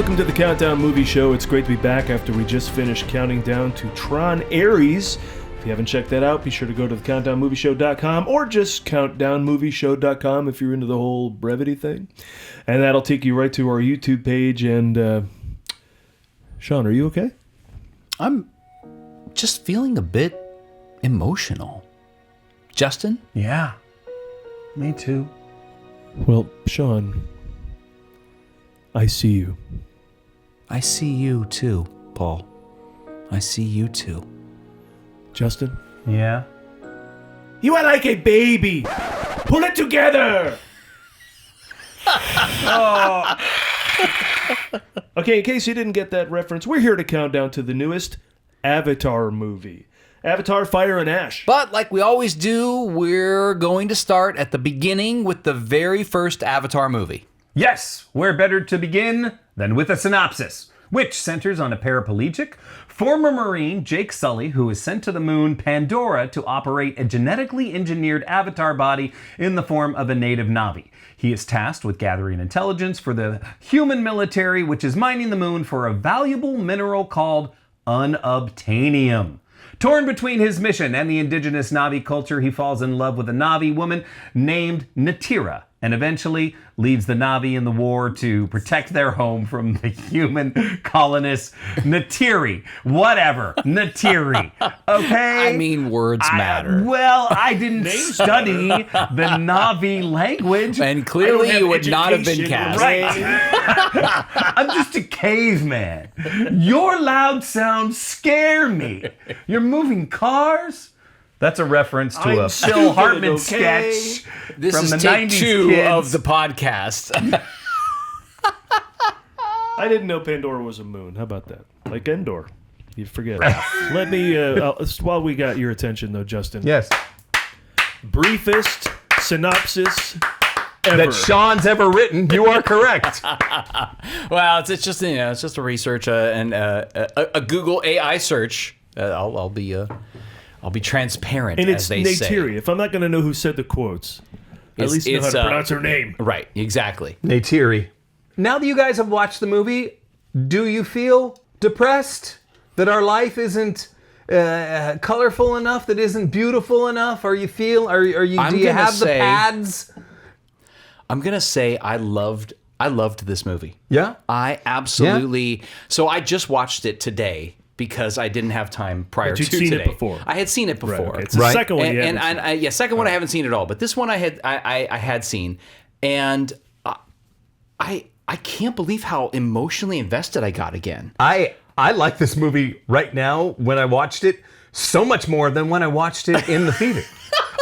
welcome to the Countdown Movie Show. It's great to be back after we just finished counting down to Tron Ares. If you haven't checked that out, be sure to go to thecountdownmovieshow.com or just countdownmovieshow.com if you're into the whole brevity thing. And that'll take you right to our YouTube page. And Sean, are you okay? I'm just feeling a bit emotional. Justin? Yeah, me too. Well, Sean, I see you. I see you too, Paul. I see you too. Justin? Yeah? You are like a baby. Pull it together. Oh. Okay, in case you didn't get that reference, we're here to count down to the newest Avatar movie. Avatar: Fire and Ash. But like we always do, we're going to start at the beginning with the very first Avatar movie. Yes, where better to begin than with a synopsis, which centers on a paraplegic former Marine, Jake Sully, who is sent to the moon Pandora to operate a genetically engineered avatar body in the form of a native Na'vi. He is tasked with gathering intelligence for the human military, which is mining the moon for a valuable mineral called unobtainium. Torn between his mission and the indigenous Na'vi culture, he falls in love with a Na'vi woman named Natira, and eventually leads the Na'vi in the war to protect their home from the human colonists. Natiri. Whatever. Natiri. Okay? I mean, words matter. Well, I didn't study the Na'vi language. And clearly you would not have been cast. Right. I'm just a caveman. Your loud sounds scare me. You're moving cars? That's a reference to a Phil Hartman sketch This from is the take 90s 2 kids. of the podcast. I didn't know Pandora was a moon. How about that? Like Endor. You forget. Let me, while we got your attention though, Justin. Yes. Briefest synopsis ever. That Sean's ever written. You are correct. Well, it's just it's just a research and a Google AI search. I'll be transparent, And as it's they say. Neytiri. If I'm not going to know who said the quotes, at least know how to pronounce her name. Right, exactly. Neytiri. Now that you guys have watched the movie, do you feel depressed that our life isn't colorful enough, that isn't beautiful enough? Do you have the pads? I'm gonna say I loved this movie. Yeah? I absolutely. So I just watched it today because I didn't have time prior to you'd seen today. it before. I had seen it before. Right, okay. It's the second one you haven't seen. Second one I haven't seen at all. But this one I had seen, and I can't believe how emotionally invested I got again. I like this movie right now when I watched it so much more than when I watched it in the theater.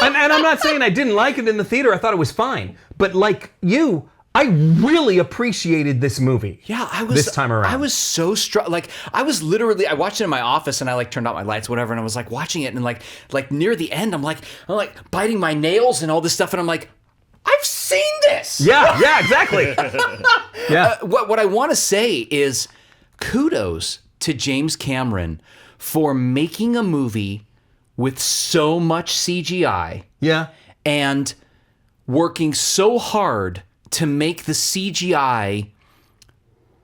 and I'm not saying I didn't like it in the theater. I thought it was fine. But like you, I really appreciated this movie. Yeah, I was this time around. I was so struck. Like I watched it in my office and I turned out my lights, whatever, and I was like watching it and like near the end, I'm like biting my nails and all this stuff, and I'm like, I've seen this. Yeah, exactly. Yeah. What I want to say is kudos to James Cameron for making a movie with so much CGI. Yeah. And working so hard to make the CGI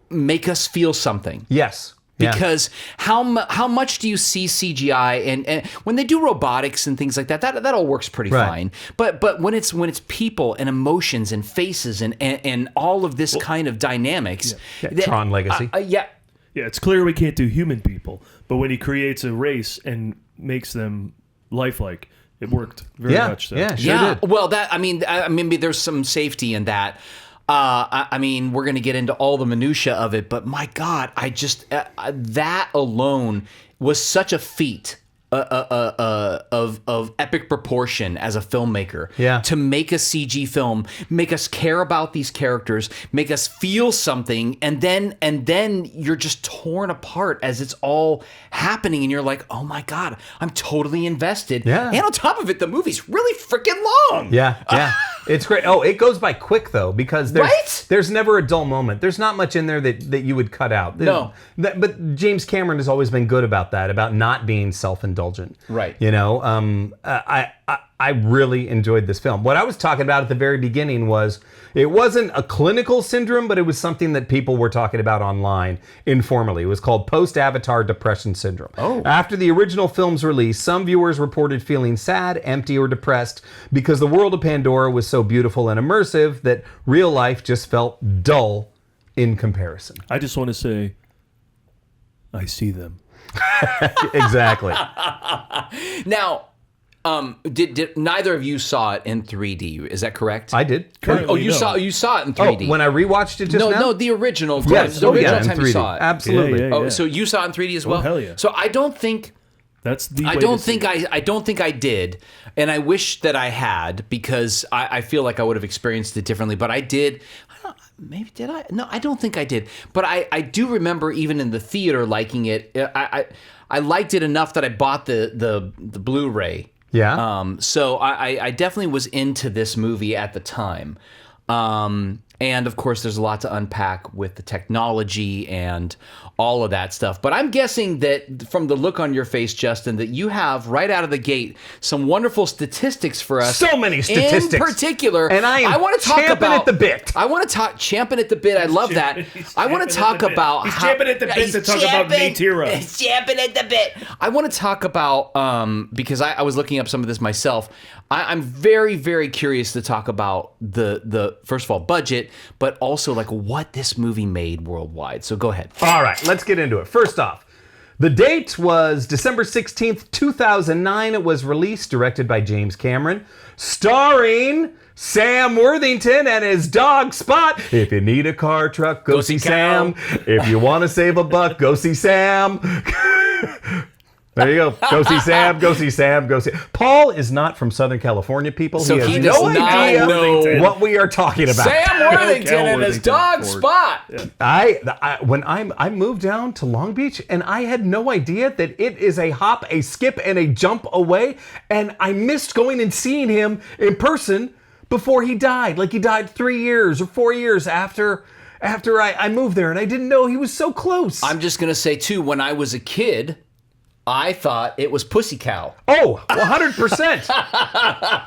make us feel something. Yes. Because how much do you see CGI and when they do robotics and things like that all works pretty fine. But when it's people and emotions and faces and all of this kind of dynamics, Tron Legacy. Yeah, it's clear we can't do human people, but when he creates a race and makes them lifelike, it worked very much so. Yeah, sure did. Well, maybe there's some safety in that. I mean, we're going to get into all the minutia of it, but my God, I just that alone was such a feat of epic proportion as a filmmaker. Yeah. To make a CG film, make us care about these characters, make us feel something, and then you're just torn apart as it's all happening, and you're like, oh my God, I'm totally invested. Yeah. And on top of it, the movie's really freaking long. Yeah. It's great. Oh, it goes by quick though, because there's never a dull moment. There's not much in there that you would cut out. No. But James Cameron has always been good about that, about not being self-indulgent. self-indulgent. Right. You know, I really enjoyed this film. What I was talking about at the very beginning was it wasn't a clinical syndrome, but it was something that people were talking about online informally. It was called post-Avatar depression syndrome. Oh. After the original film's release, some viewers reported feeling sad, empty, or depressed because the world of Pandora was so beautiful and immersive that real life just felt dull in comparison. I just want to say, I see them. Exactly. Now, did neither of you saw it in 3D? Is that correct? I did. Currently, you no. saw it in 3D. Oh, when I rewatched it just now? No, the original. Yes. The original in time 3D. you saw it. Absolutely. Yeah, yeah, Oh, so you saw it in 3D as well? hell yeah. So I don't think That's the. I way don't to see think it. I don't think I did, and I wish that I had because I feel like I would have experienced it differently. But I did. Maybe did I? No, I don't think I did. But I do remember even in the theater liking it. I liked it enough that I bought the Blu-ray. Yeah. So I definitely was into this movie at the time. And of course, there's a lot to unpack with the technology and all of that stuff. But I'm guessing that from the look on your face, Justin, that you have right out of the gate some wonderful statistics for us. So many statistics. In particular, And I want to talk champing about at the bit. I want to talk champing at the bit. I love that. I want to talk about He's champing at the bit to talk about Maytira. He's champing at the bit. I want to talk about because I was looking up some of this myself. I'm very, very curious to talk about the first of all budget, but also like what this movie made worldwide. So go ahead. All right, let's get into it. First off, the date was December 16th, 2009. It was released, directed by James Cameron, starring Sam Worthington and his dog Spot. If you need a car truck, go see Sam. If you want to save a buck, go see Sam. There you go. Go see Sam. Go see Sam. Go see. Paul is not from Southern California, people. So he he has does no not idea know what we are talking about. Sam Worthington and his Worthington dog Ford. Spot. Yeah. When I moved down to Long Beach, and I had no idea that it is a hop, a skip, and a jump away, and I missed going and seeing him in person before he died. Like he died 3 years or 4 years after I moved there, and I didn't know he was so close. I'm just gonna say too, when I was a kid, I thought it was Pussy Cow. Oh, 100%.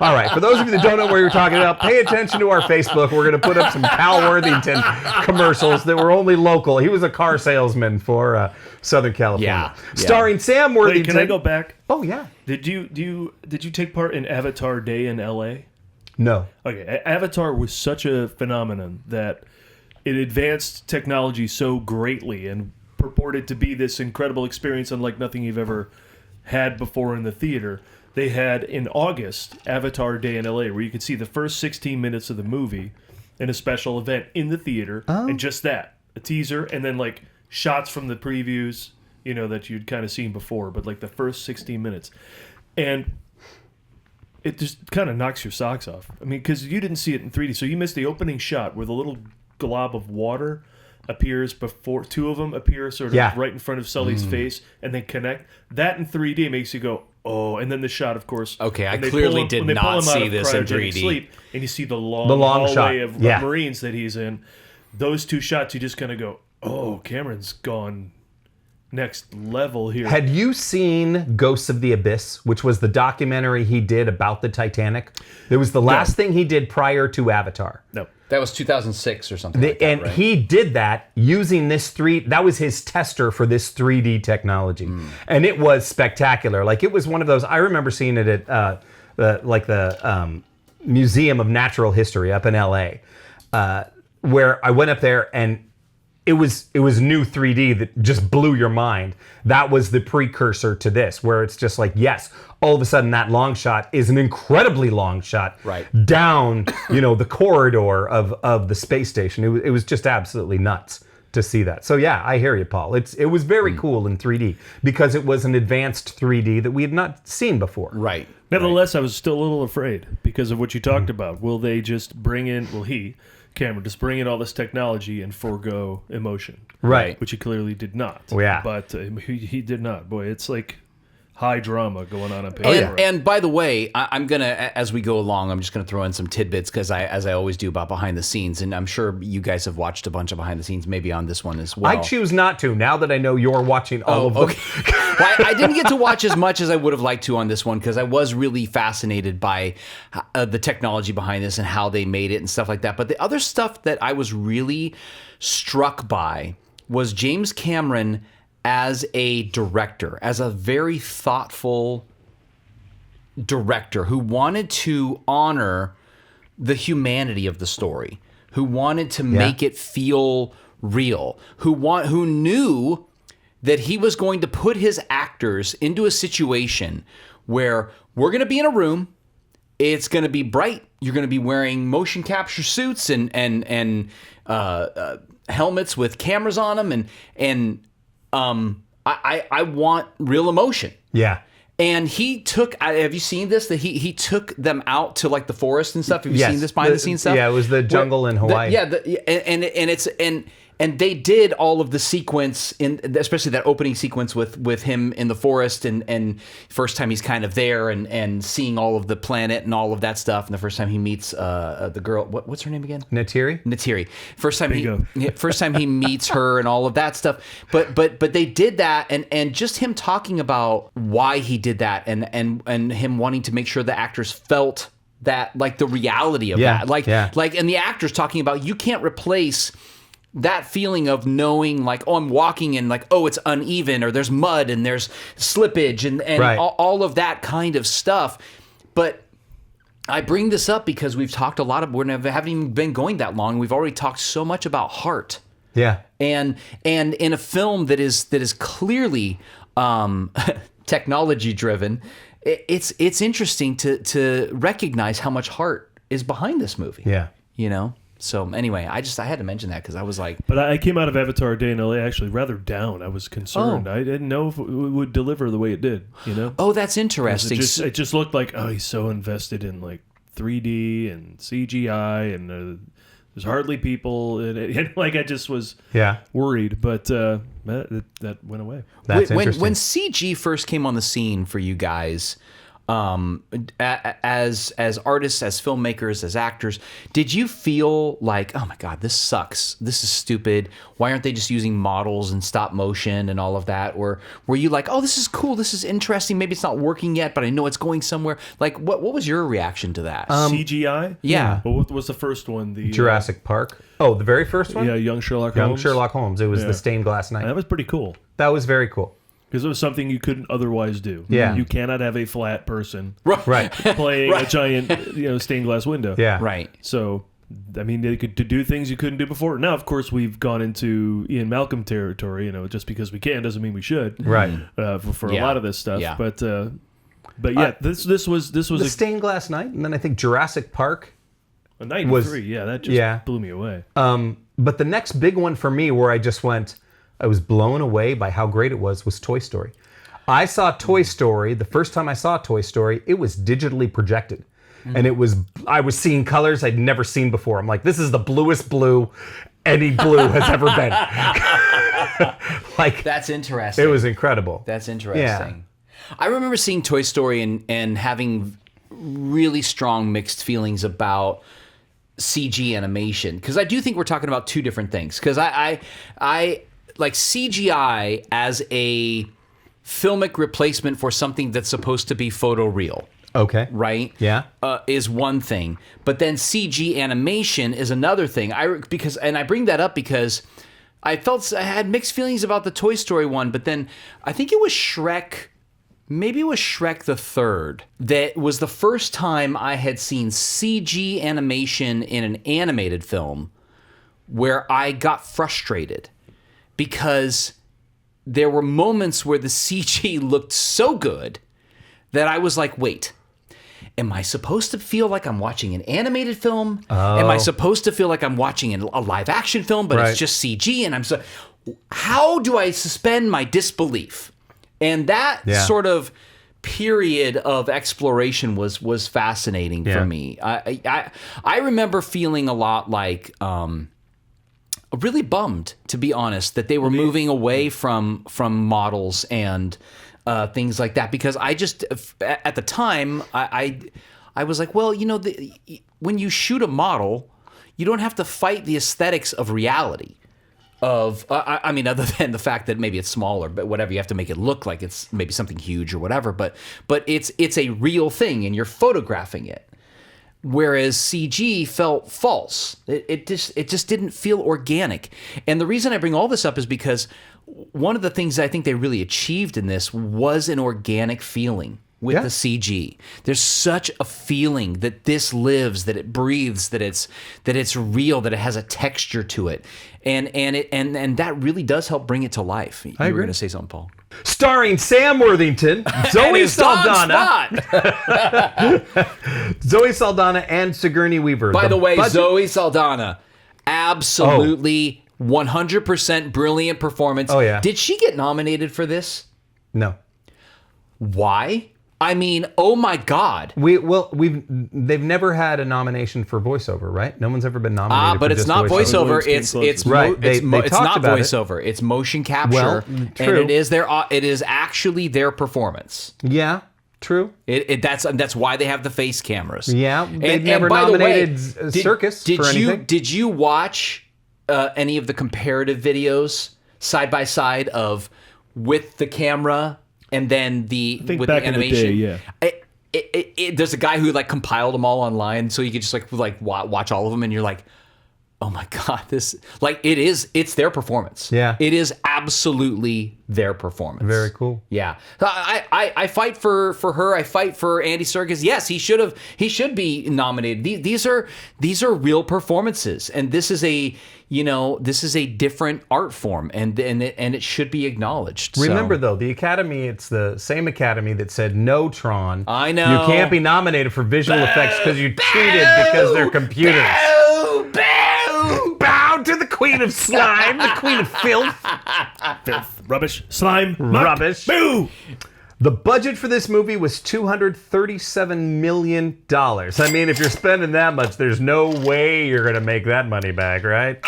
All right, for those of you that don't know what you're talking about, pay attention to our Facebook. We're going to put up some Cal Worthington commercials that were only local. He was a car salesman for Southern California. Yeah. Starring Sam Worthington. Wait, can I go back? Oh, yeah. Did you take part in Avatar Day in L.A.? No. Okay, Avatar was such a phenomenon that it advanced technology so greatly and purported to be this incredible experience unlike nothing you've ever had before in the theater. They had in August Avatar Day in LA where you could see the first 16 minutes of the movie in a special event in the theater and just that, a teaser and then like shots from the previews, you know, that you'd kind of seen before, but like the first 16 minutes. And it just kind of knocks your socks off. I mean, because you didn't see it in 3D, so you missed the opening shot where the little glob of water appears before two of them appear sort of right in front of Sully's face and then connect. That in 3D makes you go, oh, and then the shot, of course. Okay, I when they clearly pull him- did when they pull not him out see of this in cryogenic 3D. Sleep, and you see the long shot. hallway of Yeah. Marines that he's in. Those two shots, you just kind of go, oh, Cameron's gone next level here. Had you seen Ghosts of the Abyss, which was the documentary he did about the Titanic? It was the last thing he did prior to Avatar. No. That was 2006 or something like that, And right? he did that using this that was his tester for this 3D technology. And it was spectacular. Like it was one of those, I remember seeing it at the Museum of Natural History up in LA, where I went up there and it was new 3D that just blew your mind. That was the precursor to this, where it's just like, yes, all of a sudden that long shot is an incredibly long shot down, the corridor of the space station. It was just absolutely nuts to see that. So yeah, I hear you, Paul. It was very cool in 3D because it was an advanced 3D that we had not seen before. Right. Nevertheless, I was still a little afraid because of what you talked about. Will they just Cameron, just bring in all this technology and forego emotion. Right. Which he clearly did not. Yeah. But he did not. Boy, it's like high drama going on Pandora. And by the way, I'm gonna, as we go along, I'm just gonna throw in some tidbits because as I always do about behind the scenes, and I'm sure you guys have watched a bunch of behind the scenes, maybe on this one as well. I choose not to. Now that I know you're watching all of them. Okay. Well, I didn't get to watch as much as I would have liked to on this one because I was really fascinated by the technology behind this and how they made it and stuff like that. But the other stuff that I was really struck by was James Cameron as a director, as a very thoughtful director who wanted to honor the humanity of the story, who wanted to make it feel real, who knew that he was going to put his actors into a situation where we're going to be in a room, it's going to be bright, you're going to be wearing motion capture suits and helmets with cameras on them, and I want real emotion. Yeah. And he took, have you seen this? That he took them out to like the forest and stuff. Have you seen this behind the scenes stuff? Yeah, it was the jungle in Hawaii. And they did all of the sequence especially that opening sequence with him in the forest and first time he's kind of there and seeing all of the planet and all of that stuff. And the first time he meets the girl, what's her name again? Natiri. First time he meets her and all of that stuff. But they did that and just him talking about why he did that and him wanting to make sure the actors felt that, like, the reality of that. And the actors talking about you can't replace that feeling of knowing, like, oh, I'm walking and, like, oh, it's uneven, or there's mud and there's slippage and all of that kind of stuff. But I bring this up because we've talked a lot we haven't even been going that long. We've already talked so much about heart. Yeah. And in a film that is clearly technology driven, it's interesting to recognize how much heart is behind this movie. Yeah. You know? So anyway, I had to mention that because I was like... But I came out of Avatar Day in LA actually rather down. I was concerned. I didn't know if it would deliver the way it did, you know? Oh, that's interesting. It just looked like, oh, he's so invested in, like, 3D and CGI and there's hardly people in it. And, like, I just was worried. But that went away. That's interesting. When CG first came on the scene for you guys... as artists, as filmmakers, as actors, did you feel like, oh my God, this sucks, this is stupid, why aren't they just using models and stop motion and all of that? Or were you like, oh, this is cool, this is interesting, maybe it's not working yet, but I know it's going somewhere? Like, what was your reaction to that? CGI? Yeah. What was the first one? The Jurassic Park. Oh, the very first one? Yeah, Young Sherlock Holmes. It was the stained glass night. That was pretty cool. That was very cool. Because it was something you couldn't otherwise do. Yeah. You cannot have a flat person Right. playing a giant stained glass window. Yeah. Right. So, I mean, they could do things you couldn't do before. Now, of course, we've gone into Ian Malcolm territory. You know, just because we can doesn't mean we should. Right. For a lot of this stuff. Yeah. But yeah, this was the stained glass night, and then I think Jurassic Park. 93. That just blew me away. But the next big one for me, where I was blown away by how great it was Toy Story. I saw Toy Story, the first time I saw Toy Story, it was digitally projected. And I was seeing colors I'd never seen before. I'm like, this is the bluest blue any blue has ever been. Like, that's interesting. It was incredible. That's interesting. Yeah. I remember seeing Toy Story and having really strong mixed feelings about CG animation. Because I do think we're talking about two different things. Because I like CGI as a filmic replacement for something that's supposed to be photoreal. Okay. Right? Yeah. Is one thing. But then CG animation is another thing. I bring that up because I had mixed feelings about the Toy Story one, but then I think it was Shrek. Maybe it was Shrek the Third. That was the first time I had seen CG animation in an animated film where I got frustrated. Because there were moments where the CG looked so good that I was like, wait, am I supposed to feel like I'm watching an animated film? Oh. Am I supposed to feel like I'm watching a live action film, but it's just CG? And how do I suspend my disbelief? And that sort of period of exploration was fascinating for me. I remember feeling a lot like... really bummed, to be honest, that they were moving away from models and things like that. Because I just, at the time, I was like, well, when you shoot a model, you don't have to fight the aesthetics of reality. I mean, other than the fact that maybe it's smaller, but whatever, you have to make it look like it's maybe something huge or whatever. But it's a real thing, and you're photographing it. Whereas CG felt false. It just didn't feel organic. And the reason I bring all this up is because one of the things I think they really achieved in this was an organic feeling with the CG. There's such a feeling that this lives, that it breathes, that it's real, that it has a texture to it, and that really does help bring it to life. You were going to say something, Paul. Starring Sam Worthington, Zoe Saldana, Zoe Saldana, and Sigourney Weaver. By the way, Zoe Saldana, absolutely 100% brilliant performance. Oh yeah. Did she get nominated for this? No. Why? I mean, oh my God! They've never had a nomination for voiceover, right? No one's ever been nominated. But for it's just not voiceover. It's right. It's not about voiceover. It's motion capture, Well, and true. it is actually their performance. Yeah, true. That's why they have the face cameras. Yeah, they've never by the nominated way, Circus for anything. Did you watch any of the comparative videos side by side of with the camera? And then with the animation, in the day, yeah. There's a guy who like compiled them all online, so you could just like watch all of them, and you're like, oh my God, this it's their performance. Yeah, it is absolutely their performance. Very cool. Yeah, I fight for her. I fight for Andy Serkis. Yes, he should be nominated. These are real performances, and this is a different art form, and it should be acknowledged. Remember though, the Academy, it's the same Academy that said no, Tron. I know you can't be nominated for visual effects because you cheated because they're computers. Bow to the Queen of Slime, the Queen of Filth. Filth, rubbish, slime, rubbish. Boo! The budget for this movie was $237 million. I mean, if you're spending that much, there's no way you're going to make that money back, right?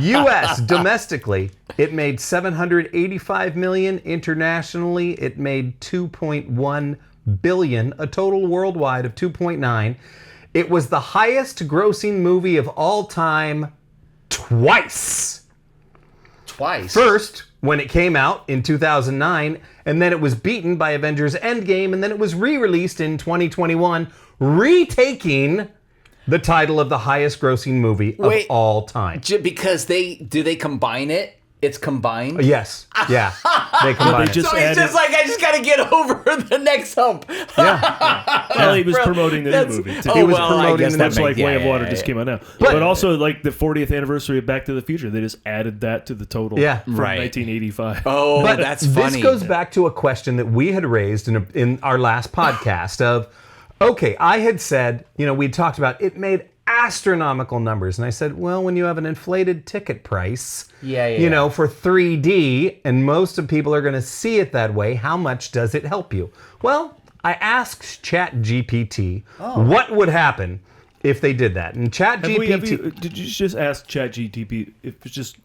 U.S. domestically, it made $785 million. Internationally, it made $2.1 billion, a total worldwide of $2.9. It was the highest grossing movie of all time twice. First, when it came out in 2009, and then it was beaten by Avengers Endgame, and then it was re-released in 2021, retaking the title of the highest grossing movie of all time. Because they combine it? It's combined? Yes. Yeah. They combine it. So he's just like, I just got to get over the next hump. Yeah. Well, he was promoting the new movie, too. He was promoting the That's new like movie. Way of Water just came out now. But also, like, the 40th anniversary of Back to the Future, they just added that to the total from 1985. Oh, but that's funny. This goes back to a question that we had raised in our last podcast of, okay, I had said, we'd talked about it made astronomical numbers. And I said, well, when you have an inflated ticket price, for 3D, and most of people are going to see it that way, how much does it help you? Well, I asked ChatGPT what would happen if they did that. And ChatGPT... Did you just ask ChatGPT if it's just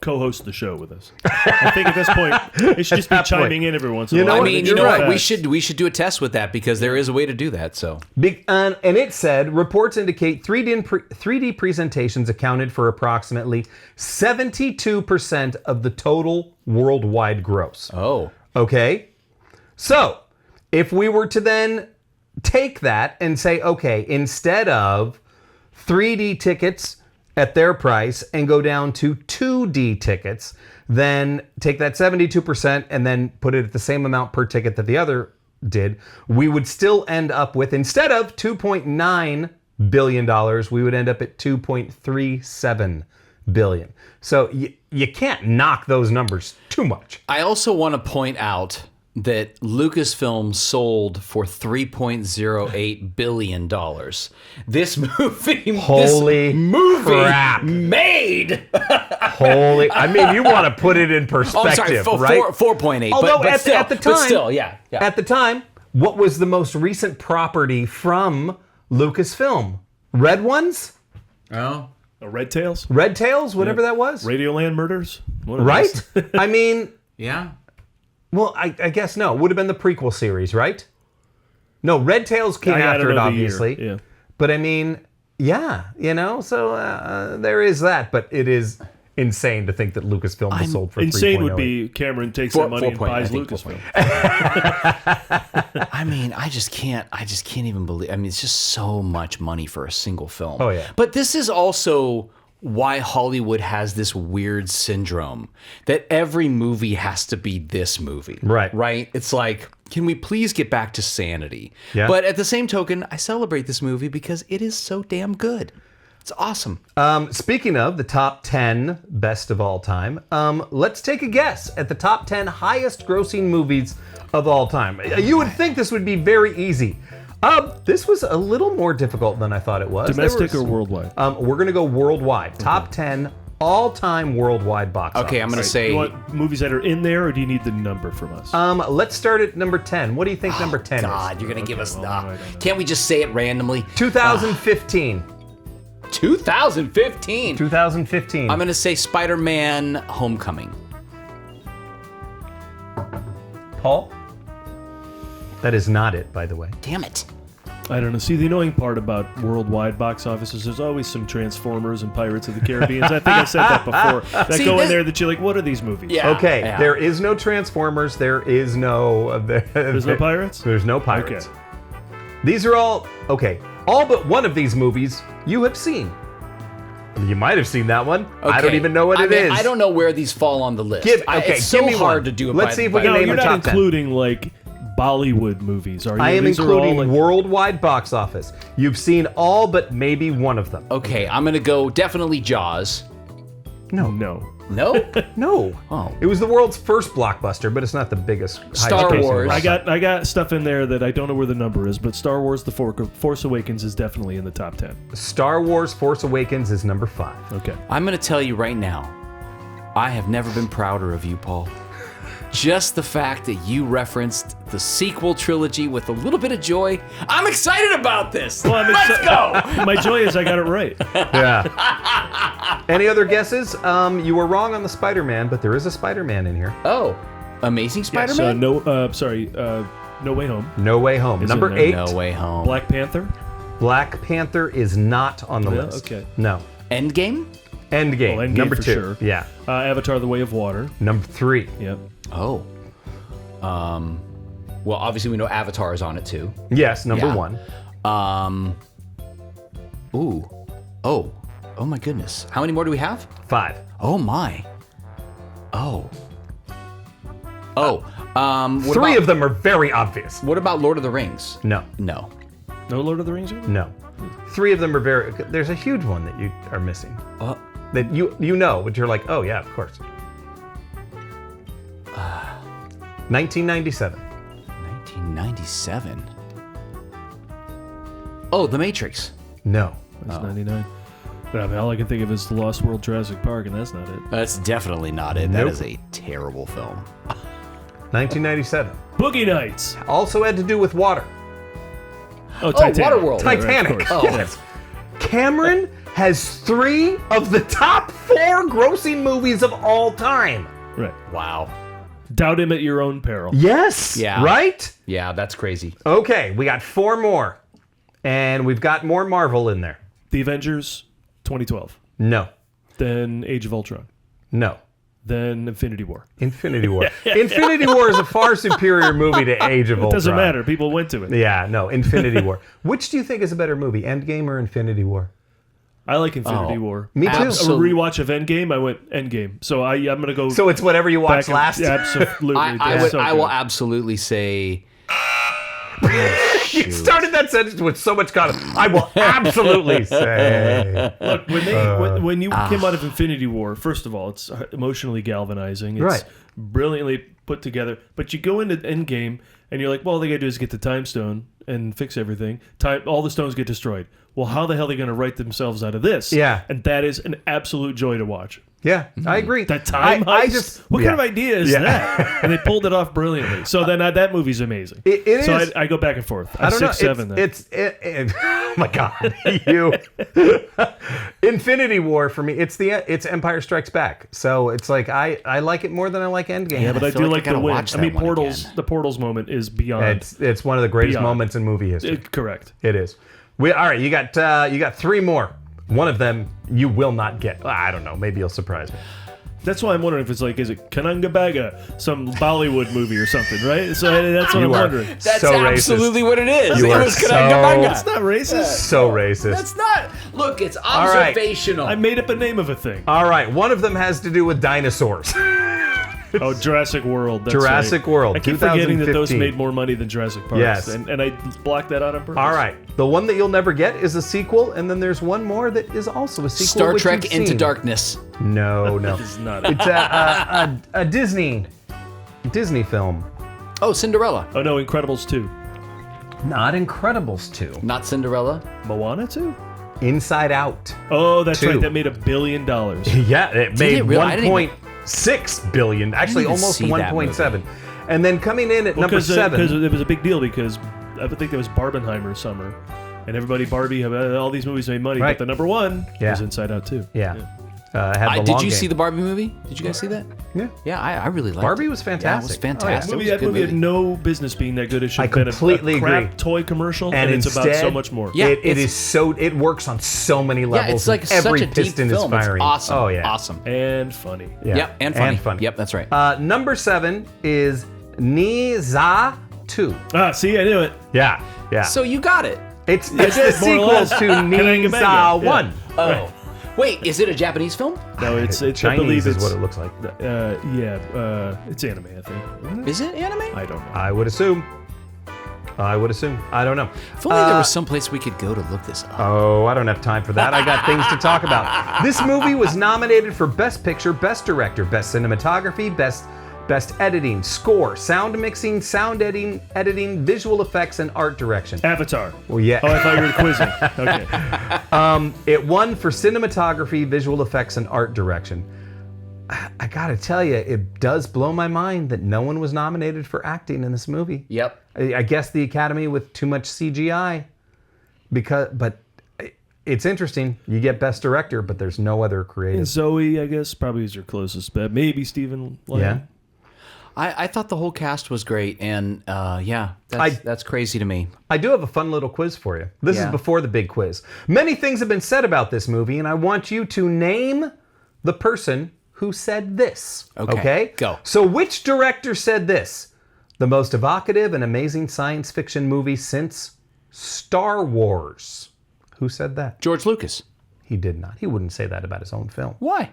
co-host the show with us? I think at this point, it should just be chiming in every once in a while. I mean, what? We should do a test with that because there is a way to do that. So, and it said reports indicate 3D presentations accounted for approximately 72% of the total worldwide gross. Oh, okay. So, if we were to then take that and say, okay, instead of 3D tickets at their price and go down to 2D tickets, then take that 72% and then put it at the same amount per ticket that the other did, we would still end up with, instead of $2.9 billion, we would end up at $2.37 billion. So you can't knock those numbers too much. I also want to point out that Lucasfilm sold for $3.08 billion. This movie, crap. made. I mean, you want to put it in perspective, right? 4.8. Although but still, at the time, but still, yeah. At the time, what was the most recent property from Lucasfilm? Red Ones? Oh. Red Tails? Red Tails, whatever that was. Radioland Murders? Right? I mean... Yeah. Well, I guess no. It would have been the prequel series, right? No, Red Tails came after it, obviously. Yeah. But I mean, yeah, so there is that. But it is insane to think that Lucasfilm was sold for Insane 3.08. would be Cameron takes that money and buys Lucasfilm. I mean, I just can't even believe. I mean, it's just so much money for a single film. Oh, yeah. But this is also why Hollywood has this weird syndrome that every movie has to be this movie. Right? It's like, can we please get back to sanity? Yeah. But at the same token, I celebrate this movie because it is so damn good. It's awesome. Speaking of the top 10 best of all time, let's take a guess at the top 10 highest grossing movies of all time. You would think this would be very easy. This was a little more difficult than I thought it was. Domestic or worldwide? We're going to go worldwide. Top 10 all-time worldwide box office. Okay, I'm going to say... You want movies that are in there, or do you need the number from us? Let's start at number 10. What do you think number 10 God, is? you're going to give us... well, I don't know. Can't we just say it randomly? 2015. 2015. 2015. I'm going to say Spider-Man Homecoming. Paul? That is not it, by the way. Damn it. I don't know. See, the annoying part about worldwide box offices, there's always some Transformers and Pirates of the Caribbean. I think I said that before. That See, go in this- there that you're like, what are these movies? Yeah. Okay, yeah. there is no Transformers. There is no... There's no Pirates? There's no Pirates. Okay. These are all... Okay, all but one of these movies you have seen. You might have seen that one. I don't Okay. even know what it is. I don't know where these fall on the list. It's so give me hard one. to do it. Let's see if we can No, name you're a not top 10. including, like, Bollywood movies, are you? I am These are all, including like, worldwide box office. You've seen all but maybe one of them. Okay, I'm going to go definitely Jaws. No. No? No. Oh. It was the world's first blockbuster, but it's not the biggest. Star highest-grossing Wars. blockbuster. I got stuff in there that I don't know where the number is, but Star Wars: The Force Awakens is definitely in the top 10. Star Wars: Force Awakens is number 5. Okay. I'm going to tell you right now, I have never been prouder of you, Paul. Just the fact that you referenced the sequel trilogy with a little bit of joy. I'm excited about this. Let's go. My joy is I got it right. Yeah. Any other guesses? You were wrong on the Spider-Man, but there is a Spider-Man in here. Oh, Amazing Spider-Man? No Way Home. No Way Home. Is Number it no- 8. No Way Home. Black Panther. Black Panther is not on the Yeah, list. okay. No. Endgame? Endgame. Endgame Number for 2. sure. Yeah. Avatar: The Way of Water. Number 3. Yep. Oh. Well, obviously we know Avatar is on it too. Yes, number Yeah. 1. Ooh. Oh. Oh my goodness. How many more do we have? 5. Oh my. Oh. Oh. What 3 about, of them are very obvious. What about Lord of the Rings? No. No. No Lord of the Rings? Either? No. 3 of them are very... There's a huge one that you are missing. Uh, That you know, but you're like, oh yeah, of course. 1997. 1997. Oh, The Matrix. No. That's 99. But I mean, all I can think of is The Lost World Jurassic Park, and that's not it. That's definitely not it. That Nope. is a terrible film. 1997. Boogie Nights. Also had to do with water. Oh, Titanic. Waterworld. Yeah, right, of Titanic. course. Yes. Cameron has 3 of the top 4 grossing movies of all time. Right. Wow. Doubt him at your own peril. Yes. Yeah. Right? Yeah, that's crazy. Okay, we got 4 more. And we've got more Marvel in there. The Avengers, 2012. No. Then Age of Ultron. No. Then Infinity War. Infinity War. Infinity War is a far superior movie to Age of Ultron. Doesn't matter. People went to it. Yeah, no, Infinity War. Which do you think is a better movie, Endgame or Infinity War? I like Infinity Oh. War. Me too. A Absolutely. rewatch of Endgame, I went Endgame. So I'm going to go So it's whatever you back watched and- last. Yeah, absolutely. I It's so will good. absolutely say. You started that sentence with so much confidence. I will absolutely say. Look, when you came out of Infinity War, first of all, it's emotionally galvanizing. It's Right. brilliantly put together. But you go into Endgame, and you're like, well, all they got to do is get the time stone and fix everything. All the stones get destroyed. well, how the hell are they going to write themselves out of this? Yeah. And that is an absolute joy to watch. Yeah, I agree. That time I heist? just What kind of idea is that? And they pulled it off brilliantly. So then that movie's amazing. It so is. I go back and forth. I don't know. 6, 7 then. Oh my God, you. Infinity War for me. It's Empire Strikes Back. So it's like I like it more than I like Endgame. Yeah, but I feel do like I like the gotta win. watch I mean, that one Portals. again. The Portals moment is beyond. It's one of the greatest Beyond. moments in movie history. Correct. It is. All right, you got 3 more. One of them you will not get. I don't know. Maybe you'll surprise me. That's why I'm wondering if it's like, is it Kananga Baga, some Bollywood movie or something, right? So that's what I'm wondering. That's so absolutely racist. what it is. You it are was so- Kananga It's not racist. So racist. That's not. Look, it's right. observational. I made up a name of a thing. All right, one of them has to do with dinosaurs. Oh, Jurassic World. That's Jurassic right. World, I keep forgetting that those 2015. made more money than Jurassic Park. Yes. And I blocked that out on purpose. All right, the one that you'll never get is a sequel, and then there's one more that is also a sequel. Star which Trek you've Into seen. Darkness. No. It's not. It's a Disney film. Oh, Cinderella. Oh, no, Incredibles 2. Not Incredibles 2. Not Cinderella. Moana 2? Inside Out. Oh, that's 2. right. That made $1 billion. Yeah, it made it really? I didn't even- 1.6 billion. Actually, even almost see that 1.7. And then coming in at number 7. Because it was a big deal because I think that was Barbenheimer summer. And everybody, Barbie, all these movies made money. Right. But the number one Yeah. was Inside Out 2. Yeah. Had the Did long you game. see the Barbie movie? Did you guys see that? Yeah. Yeah, I really liked it. Barbie was Yeah, it was fantastic. fantastic. Oh, Movie, It was a that good movie had no business being that good. It should I have been completely a crap agree. toy commercial, And it's about instead- so much more. Yeah, it is so. It works on so many levels. Yeah, it's like and such every a deep piston film. is firing. It's awesome. Oh yeah. Awesome. And funny. Yeah. Yep, and funny. Yep, that's right. Number 7 is Niza 2. Ah, see, I knew it. Yeah. Yeah. So you got it. it's did, the more or sequel less. to Kananga Banga, Niza yeah. 1. Oh. Wait, is it a Japanese film? No, it's I Chinese believe is it's what it looks like. it's anime, I think. Isn't it? Is it anime? I don't know. I would assume. I don't know. If only there was some place we could go to look this up. Oh, I don't have time for that. I got things to talk about. This movie was nominated for Best Picture, Best Director, Best Cinematography, Best Editing, Score, Sound Mixing, Sound Editing, Visual Effects, and Art Direction. Avatar. Well, yeah. Oh, I thought you were quizzing. Okay. It won for Cinematography, Visual Effects, and Art Direction. I gotta tell you, it does blow my mind that no one was nominated for acting in this movie. Yep. I guess the Academy with too much CGI. But it's interesting. You get Best Director, but there's no other creative. Zoe, I guess, probably is your closest bet. Maybe Stephen Lang. Yeah. I thought the whole cast was great, and that's crazy to me. I do have a fun little quiz for you. This is Yeah. before the big quiz. Many things have been said about this movie, and I want you to name the person who said this. Okay, go. So which director said this? The most evocative and amazing science fiction movie since Star Wars. Who said that? George Lucas. He did not. He wouldn't say that about his own film. Why?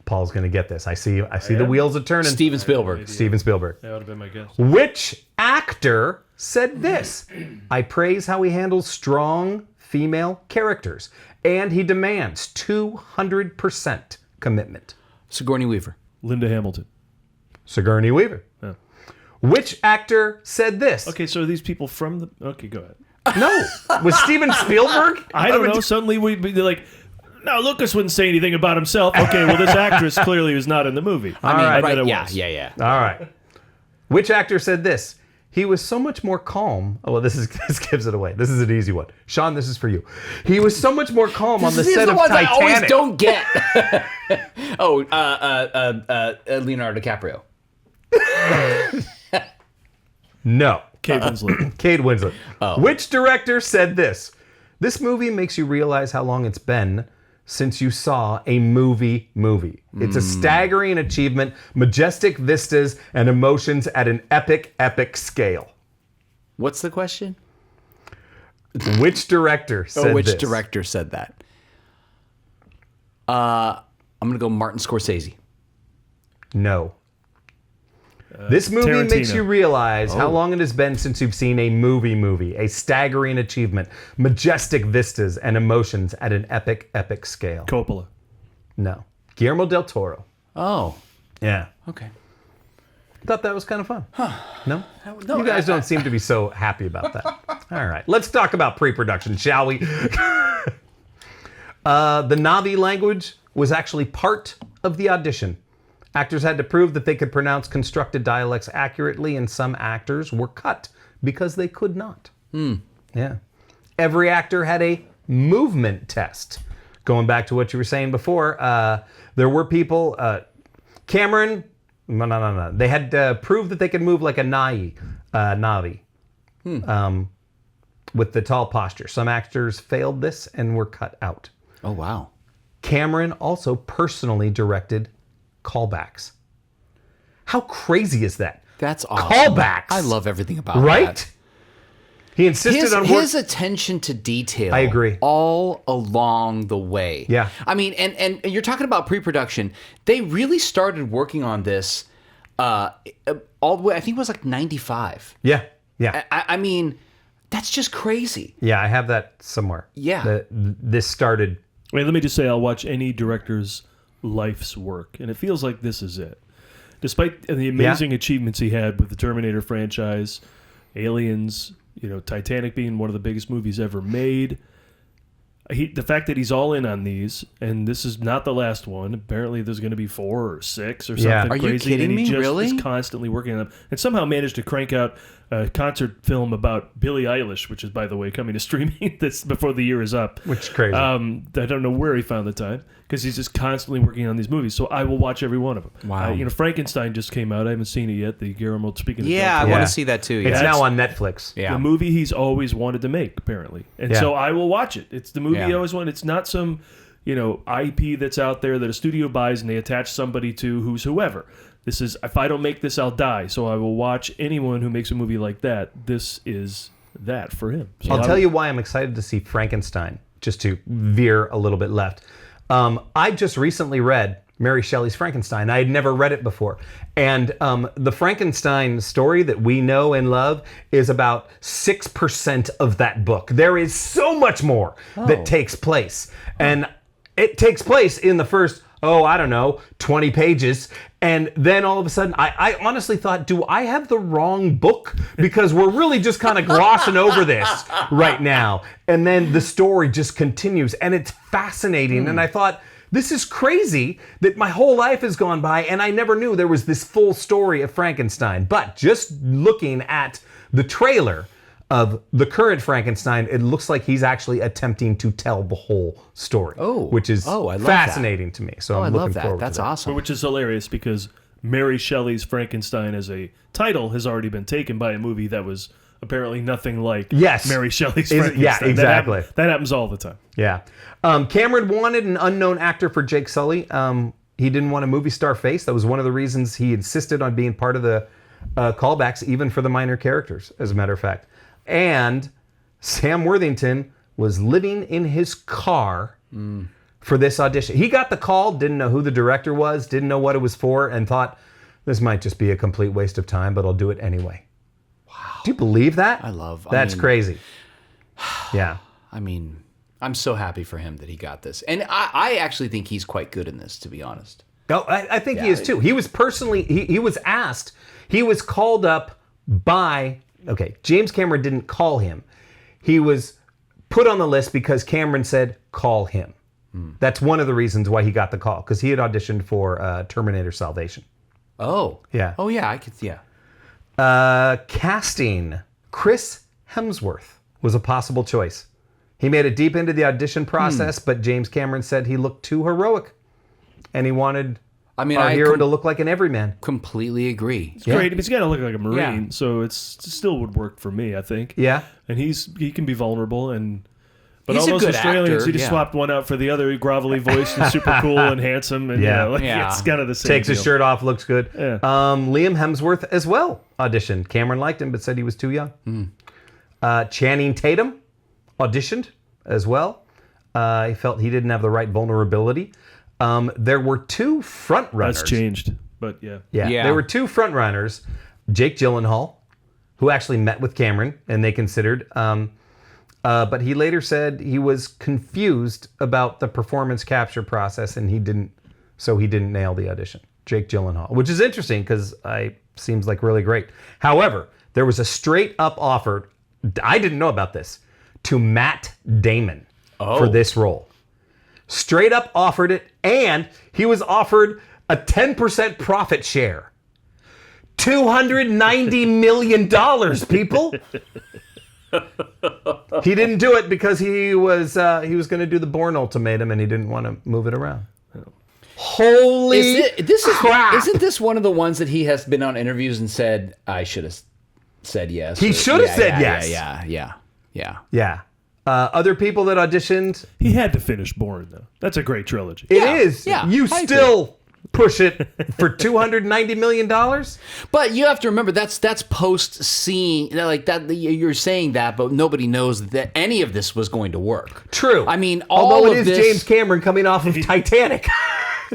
Paul's going to get this. I see the wheels are turning. Steven Spielberg. Steven Spielberg. That would have been my guess. Which actor said this? I praise how he handles strong female characters, and he demands 200% commitment. Sigourney Weaver. Linda Hamilton. Sigourney Weaver. Yeah. Which actor said this? Okay, so are these people from the... Okay, go ahead. No. Was Steven Spielberg? I don't know. Suddenly we'd be like... No, Lucas wouldn't say anything about himself. Okay, well, this actress clearly was not in the movie. right. bet it Yeah, was. yeah. All right. Which actor said this? He was so much more calm. Oh, well, this gives it away. This is an easy one. Sean, this is for you. He was so much more calm on the These set are of the ones Titanic. I always don't get. Leonardo DiCaprio. No. Kate Winslet. Kate Winslet. Oh. Which director said this? This movie makes you realize how long it's been since you saw a movie. It's a staggering achievement, majestic vistas, and emotions at an epic scale. What's the question? Which director said Which this? director said that? I'm going to go Martin Scorsese. No. This movie makes Tarantino. you realize how long it has been since you've seen a movie. A staggering achievement, majestic vistas, and emotions at an epic scale. Coppola. No. Guillermo del Toro. Oh, Yeah. okay. Thought that was kind of fun. No? No, You guys don't seem to be so happy about that. All right, let's talk about pre-production, shall we? The Navi language was actually part of the audition. Actors had to prove that they could pronounce constructed dialects accurately, and some actors were cut because they could not. Yeah. Every actor had a movement test. Going back to what you were saying before, there were people, Cameron, no. They had to prove that they could move like a Navi. With the tall posture. Some actors failed this and were cut out. Oh, wow. Cameron also personally directed callbacks. How crazy is that? That's awesome. Callbacks. I love everything about that. Right? He insisted on his attention to detail. I agree. All along the way. Yeah. I mean, and you're talking about pre-production. They really started working on this all the way, I think it was like 95. Yeah. I mean, that's just crazy. Yeah, I have that somewhere. Yeah. This started. Wait, let me just say, I'll watch any director's life's work, and it feels like this is it. Despite the amazing achievements he had with the Terminator franchise, Aliens, Titanic being one of the biggest movies ever made, the fact that he's all in on these, and this is not the last one. Apparently, there's going to be 4 or 6 or something Are crazy. you kidding and he me? just Really? is constantly working on them, and somehow managed to crank out a concert film about Billie Eilish, which is, by the way, coming to streaming this before the year is up. Which is crazy. I don't know where he found the time, because he's just constantly working on these movies. So I will watch every one of them. Wow. Frankenstein just came out. I haven't seen it yet. The Guillermo, speaking of Yeah, I Del want Yeah. to see that too. It's Yeah. now on Netflix. Yeah. the movie he's always wanted to make, apparently. And Yeah. so I will watch it. It's the movie Yeah. he always wanted. It's not some, IP that's out there that a studio buys and they attach somebody to who's whoever. This is, if I don't make this, I'll die. So I will watch anyone who makes a movie like that. This is that for him. So I'll tell you why I'm excited to see Frankenstein, just to veer a little bit left. I just recently read Mary Shelley's Frankenstein. I had never read it before. And the Frankenstein story that we know and love is about 6% of that book. There is so much more that takes place. And it takes place in the first, 20 pages. And then all of a sudden, I honestly thought, do I have the wrong book? Because we're really just kind of glossing over this right now. And then the story just continues, and it's fascinating. And I thought, this is crazy that my whole life has gone by, and I never knew there was this full story of Frankenstein. But just looking at the trailer of the current Frankenstein, it looks like he's actually attempting to tell the whole story, which is I love fascinating to me. So I'm I looking love that. forward That's to that. awesome. Which is hilarious, because Mary Shelley's Frankenstein as a title has already been taken by a movie that was apparently nothing like Mary Shelley's Frankenstein. Yeah, exactly. That happens all the time. Yeah. Cameron wanted an unknown actor for Jake Sully. He didn't want a movie star face. That was one of the reasons he insisted on being part of the callbacks, even for the minor characters, as a matter of fact. And Sam Worthington was living in his car for this audition. He got the call, didn't know who the director was, didn't know what it was for, and thought, this might just be a complete waste of time, but I'll do it anyway. Wow. Do you believe that? That's crazy. Yeah. I mean, I'm so happy for him that he got this. And I actually think he's quite good in this, to be honest. Oh, I think he is too. He was personally, he was asked, he was called up by, James Cameron didn't call him. He was put on the list because Cameron said, call him. That's one of the reasons why he got the call, because he had auditioned for Terminator Salvation. Oh. Yeah. Oh, yeah, I could, yeah. Casting. Chris Hemsworth was a possible choice. He made it deep into the audition process, but James Cameron said he looked too heroic. And he wanted our hero to look like an everyman. Completely agree. It's great. He's got to look like a Marine, so it still would work for me, I think. Yeah. And he can be vulnerable, but He's all a those good Australians, actor, he just swapped one out for the other, grovelly voiced and super cool and handsome, and it's kind of the same. Takes his deal. shirt off, looks good. Yeah. Liam Hemsworth as well auditioned. Cameron liked him, but said he was too young. Channing Tatum auditioned as well. He felt he didn't have the right vulnerability. There were 2 front runners. That's changed, but yeah. There were 2 front runners. Jake Gyllenhaal, who actually met with Cameron, and they considered. But he later said he was confused about the performance capture process, and he didn't nail the audition. Jake Gyllenhaal, which is interesting because seems like really great. However, there was a straight up offer I didn't know about this, to Matt Damon for this role. Straight up offered it, and he was offered a 10% profit share. $290 million, people. He didn't do it because he was going to do the Bourne Ultimatum, and he didn't want to move it around. Holy crap! Isn't this one of the ones that he has been on interviews and said, I should have said yes? He should have said yes. Yeah. Other people that auditioned. He had to finish Bourne, though. That's a great trilogy. It is. Yeah, You I still push it for $290 million? But you have to remember that's post seeing like that. You're saying that, but nobody knows that any of this was going to work. True. I mean, although it is James Cameron coming off of Titanic.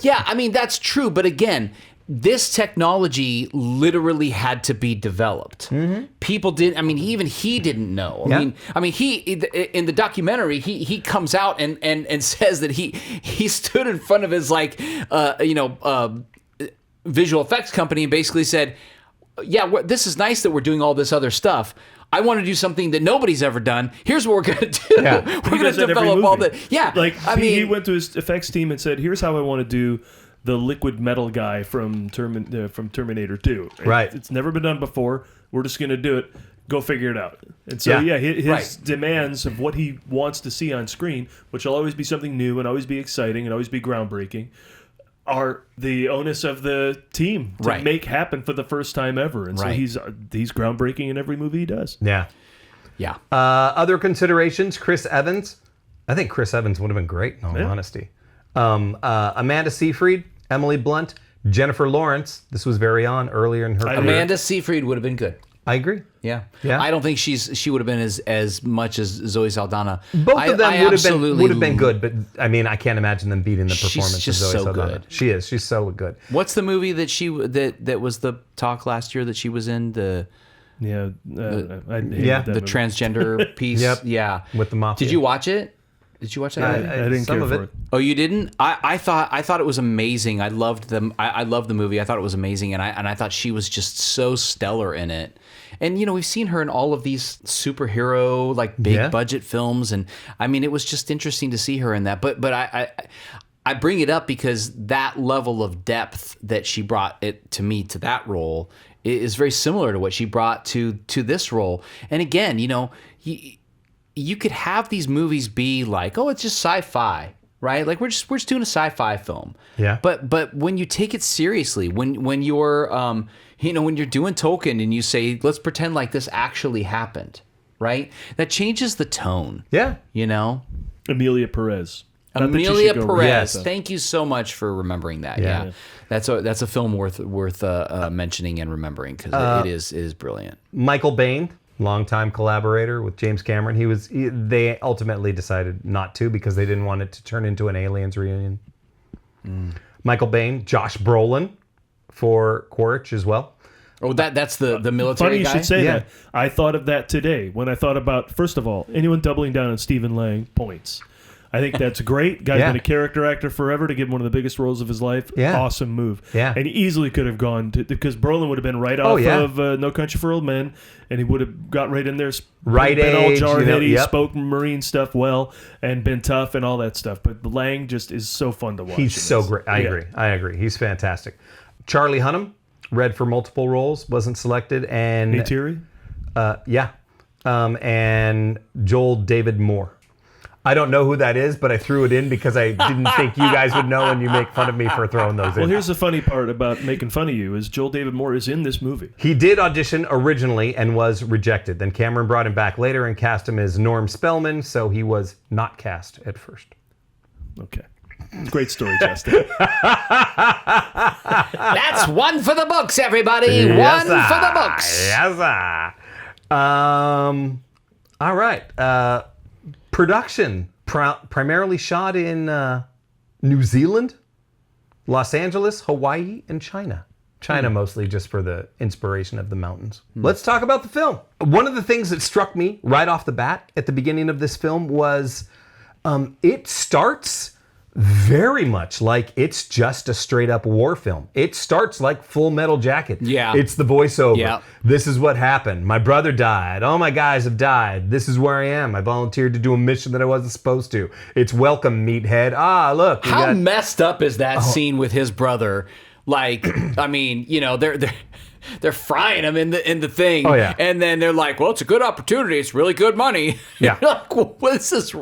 Yeah, I mean that's true. But again, this technology literally had to be developed. Mm-hmm. People didn't. I mean, even he didn't know. I mean, he in the documentary he comes out and says that he stood in front of his visual effects company and basically said, "Yeah, this is nice that we're doing all this other stuff. I want to do something that nobody's ever done. Here's what we're going to do. Yeah. We're going to develop all the he went to his effects team and said, "Here's how I want to do the liquid metal guy from Terminator 2. Right. It's never been done before. We're just going to do it. Go figure it out." And so, his demands of what he wants to see on screen, which will always be something new and always be exciting and always be groundbreaking, are the onus of the team to make happen for the first time ever. And so he's groundbreaking in every movie he does. Yeah. Yeah. Other considerations, Chris Evans. I think Chris Evans would have been great, in all honesty. Amanda Seyfried, Emily Blunt, Jennifer Lawrence. This was earlier in her career. Amanda Seyfried would have been good. I agree. Yeah. I don't think she would have been as much as Zoe Saldana. Both of them would have been good, but I mean, I can't imagine them beating the performance of Zoe Saldana. Good. She is. She's so good. What's the movie that was the talk last year that she was in? The transgender piece. Yep. Yeah. With the mafia. Did you watch it? Did you watch that? I didn't care for it. Oh, you didn't? I thought it was amazing. I loved them. I loved the movie. I thought it was amazing, and I thought she was just so stellar in it. And we've seen her in all of these superhero big budget films, and I mean it was just interesting to see her in that. But I bring it up because that level of depth that she brought it to me to that role is very similar to what she brought to this role. And again, you could have these movies be like, oh, it's just sci-fi, right? Like we're just doing a sci-fi film. Yeah. But when you take it seriously, when you're when you're doing Tolkien and you say, let's pretend like this actually happened, right? That changes the tone. Yeah. Amelia Perez. Amelia Perez. Thank you so much for remembering that. Yeah. That's a film worth mentioning and remembering because it is brilliant. Michael Biehn, longtime collaborator with James Cameron. They ultimately decided not to because they didn't want it to turn into an Aliens reunion. Michael Biehn, Josh Brolin for Quaritch as well. Oh, that's the military Funny you guy? should say that. I thought of that today when I thought about, first of all, anyone doubling down on Stephen Lang, points. I think that's great. Guy's been a character actor forever to give him one of the biggest roles of his life. Yeah. Awesome move. Yeah. And he easily could have gone to, because Brolin would have been right off of No Country for Old Men, and he would have got right in there. Right been age. all jarheady, spoke Marine stuff well, and been tough and all that stuff. But Lang just is so fun to watch. He's so great. I agree. He's fantastic. Charlie Hunnam, read for multiple roles, wasn't selected. And Neytiri? And Joel David Moore. I don't know who that is, but I threw it in because I didn't think you guys would know, and you make fun of me for throwing those in. Well, here's the funny part about making fun of you is Joel David Moore is in this movie. He did audition originally and was rejected. Then Cameron brought him back later and cast him as Norm Spellman, so he was not cast at first. Okay. Great story, Justin. That's one for the books, everybody. One for the books. Yes, sir. All right. Production primarily shot in New Zealand, Los Angeles, Hawaii, and China. China mostly just for the inspiration of the mountains. Let's talk about the film. One of the things that struck me right off the bat at the beginning of this film was it starts very much like it's just a straight up war film. It starts like Full Metal Jacket. Yeah. It's the voiceover. Yeah. This is what happened. My brother died. All my guys have died. This is where I am. I volunteered to do a mission that I wasn't supposed to. It's welcome, meathead. Ah, look. How messed up is that scene with his brother? Like, I mean, you know, they're frying him in the thing. Oh, yeah. And then they're like, well, it's a good opportunity. It's really good money. Yeah. You're like, well, what is this?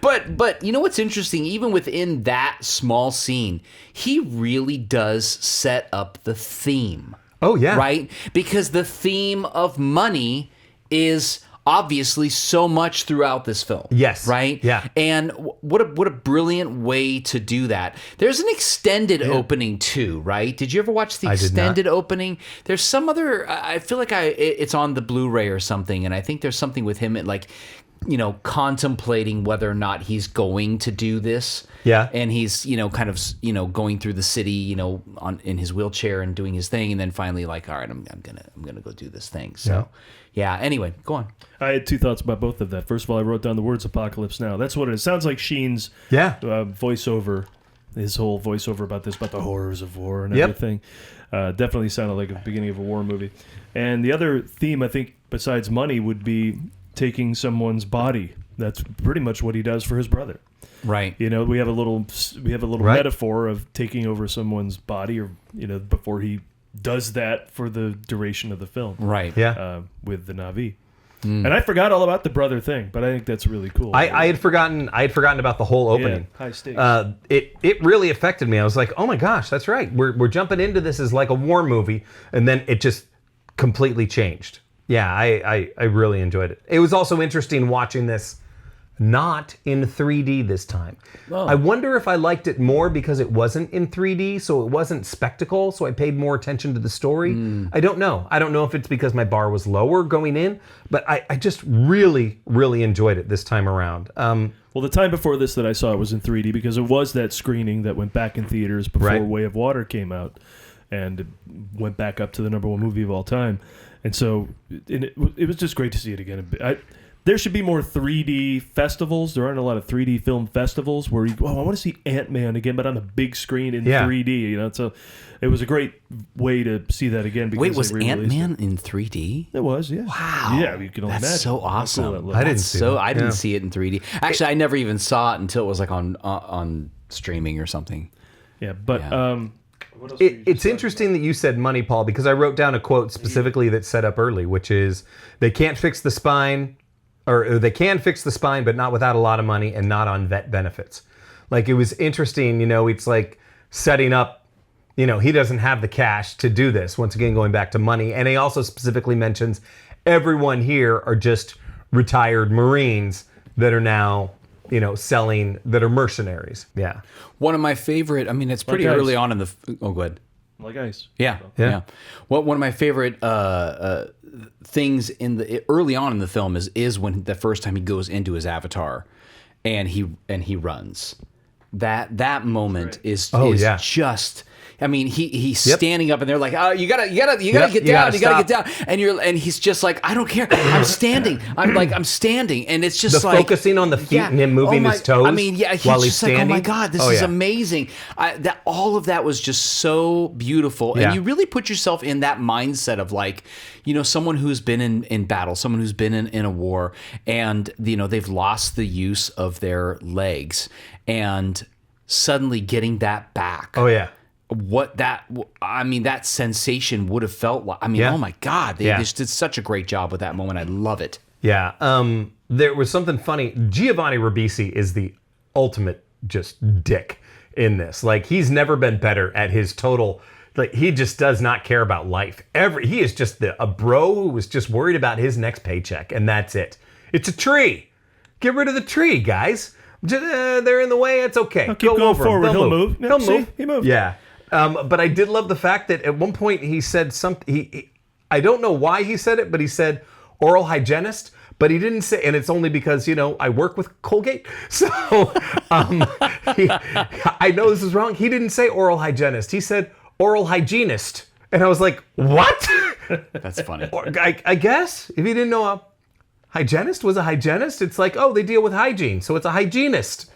But you know what's interesting? Even within that small scene, he really does set up the theme. Oh, yeah. Right? Because the theme of money is obviously so much throughout this film. Yes. Right? Yeah. And what a brilliant way to do that. There's an extended opening too, right? Did you ever watch the extended opening? There's some other, I feel like it's on the Blu-ray or something, and I think there's something with him at like, you know, contemplating whether or not he's going to do this. Yeah. And he's, you know, kind of, you know, going through the city, you know, in his wheelchair and doing his thing, and then finally like, all right, I'm gonna go do this thing. So yeah. Anyway, go on. I had two thoughts about both of that. First of all, I wrote down the words "Apocalypse Now." That's what it sounds like. Sheen's voiceover, his whole voiceover about the horrors of war and everything, definitely sounded like the beginning of a war movie. And the other theme, I think, besides money, would be taking someone's body. That's pretty much what he does for his brother. Right. You know, we have a little metaphor of taking over someone's body, or you know, before he does that for the duration of the film. Right. Yeah. With the Na'vi. And I forgot all about the brother thing, but I think that's really cool. I had forgotten about the whole opening. Yeah, high stakes. It really affected me. I was like, oh my gosh, that's right. We're jumping into this as like a war movie, and then it just completely changed. Yeah, I really enjoyed it. It was also interesting watching this not in 3D this time. Oh. I wonder if I liked it more because it wasn't in 3D, so it wasn't spectacle, so I paid more attention to the story. I don't know. I don't know if it's because my bar was lower going in, but I just really, really enjoyed it this time around. Well, the time before this that I saw it was in 3D because it was that screening that went back in theaters before Way of Water came out and went back up to the #1 movie of all time. And so it was just great to see it again. There should be more 3D festivals. There aren't a lot of 3D film festivals where you go, I want to see Ant-Man again, but on the big screen in 3D. You know, so it was a great way to see that again. Because wait, was Ant-Man in 3D? It was, yeah. Wow. Yeah, you can only imagine. That's so awesome. How cool that I didn't see it. I didn't see it in 3D. Actually, I never even saw it until it was like on streaming or something. Yeah, but what else it's interesting that you said money, Paul, because I wrote down a quote specifically that's set up early, which is, they can't fix the spine, or they can fix the spine, but not without a lot of money and not on vet benefits. Like, it was interesting, you know, it's like setting up, you know, he doesn't have the cash to do this. Once again, going back to money. And he also specifically mentions everyone here are just retired Marines that are now, you know, selling, that are mercenaries. Yeah. One of my favorite, I mean, it's pretty Like early ice. on in the, oh, go ahead. Like ice. Yeah. Well, one of my favorite things in the early on in the film is when the first time he goes into his avatar, and he runs. That moment is just. I mean, he's standing up, and they're like, "Oh, you gotta get down, and he's just like, I don't care, I'm standing, I'm standing, and it's just like focusing on the feet and him moving his toes. I mean, yeah, he's while just he's like, standing. oh my god, this is amazing. That all of that was just so beautiful, and you really put yourself in that mindset of like, you know, someone who's been in battle, someone who's been in a war, and you know they've lost the use of their legs, and suddenly getting that back. Oh yeah. That sensation would have felt like, oh my God, they just did such a great job with that moment. I love it. Yeah. There was something funny. Giovanni Ribisi is the ultimate just dick in this. Like, he's never been better at his total, like, he just does not care about life. He is just a bro who was just worried about his next paycheck, and that's it. It's a tree. Get rid of the tree, guys. They're in the way. It's okay. Keep going over forward. them. He'll move. He'll See? move. He moved. Yeah. But I did love the fact that at one point he said something. I don't know why he said it, but he said oral hygienist. But he didn't say, and it's only because, you know, I work with Colgate. So I know this is wrong. He didn't say oral hygienist. He said oral hygienist. And I was like, what? That's funny. I guess if you didn't know a hygienist was a hygienist, it's like, oh, they deal with hygiene. So it's a hygienist.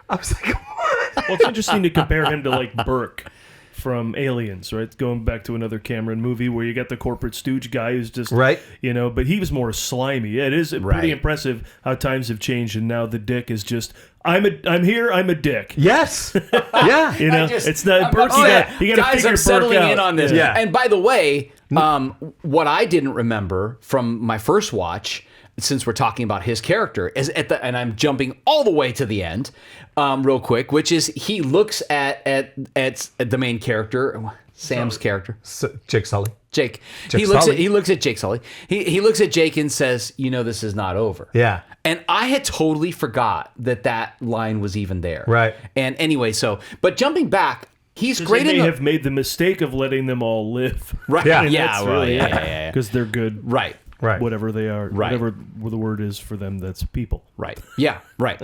I was like, what? Well, it's interesting to compare him to like Burke from Aliens, right? Going back to another Cameron movie where you got the corporate stooge guy who's just, right, but he was more slimy. It is pretty impressive how times have changed, and now the dick is just, I'm here, I'm a dick. Yes, yeah. It's not Burke. You got to figure I'm settling Burke out. in on this. Yeah. And by the way, what I didn't remember from my first watch, since we're talking about his character, is and I'm jumping all the way to the end, real quick, which is he looks at the main character, Sam's character, Jake Sully. Jake. He looks at Jake Sully. He looks at Jake and says, "This is not over." Yeah. And I had totally forgot that line was even there. Right. And anyway, but jumping back, he's great. They may have made the mistake of letting them all live. Right. Yeah. Because they're good. Right. Right. Whatever they are. Right. Whatever the word is for them, that's people. Right. Yeah. Right.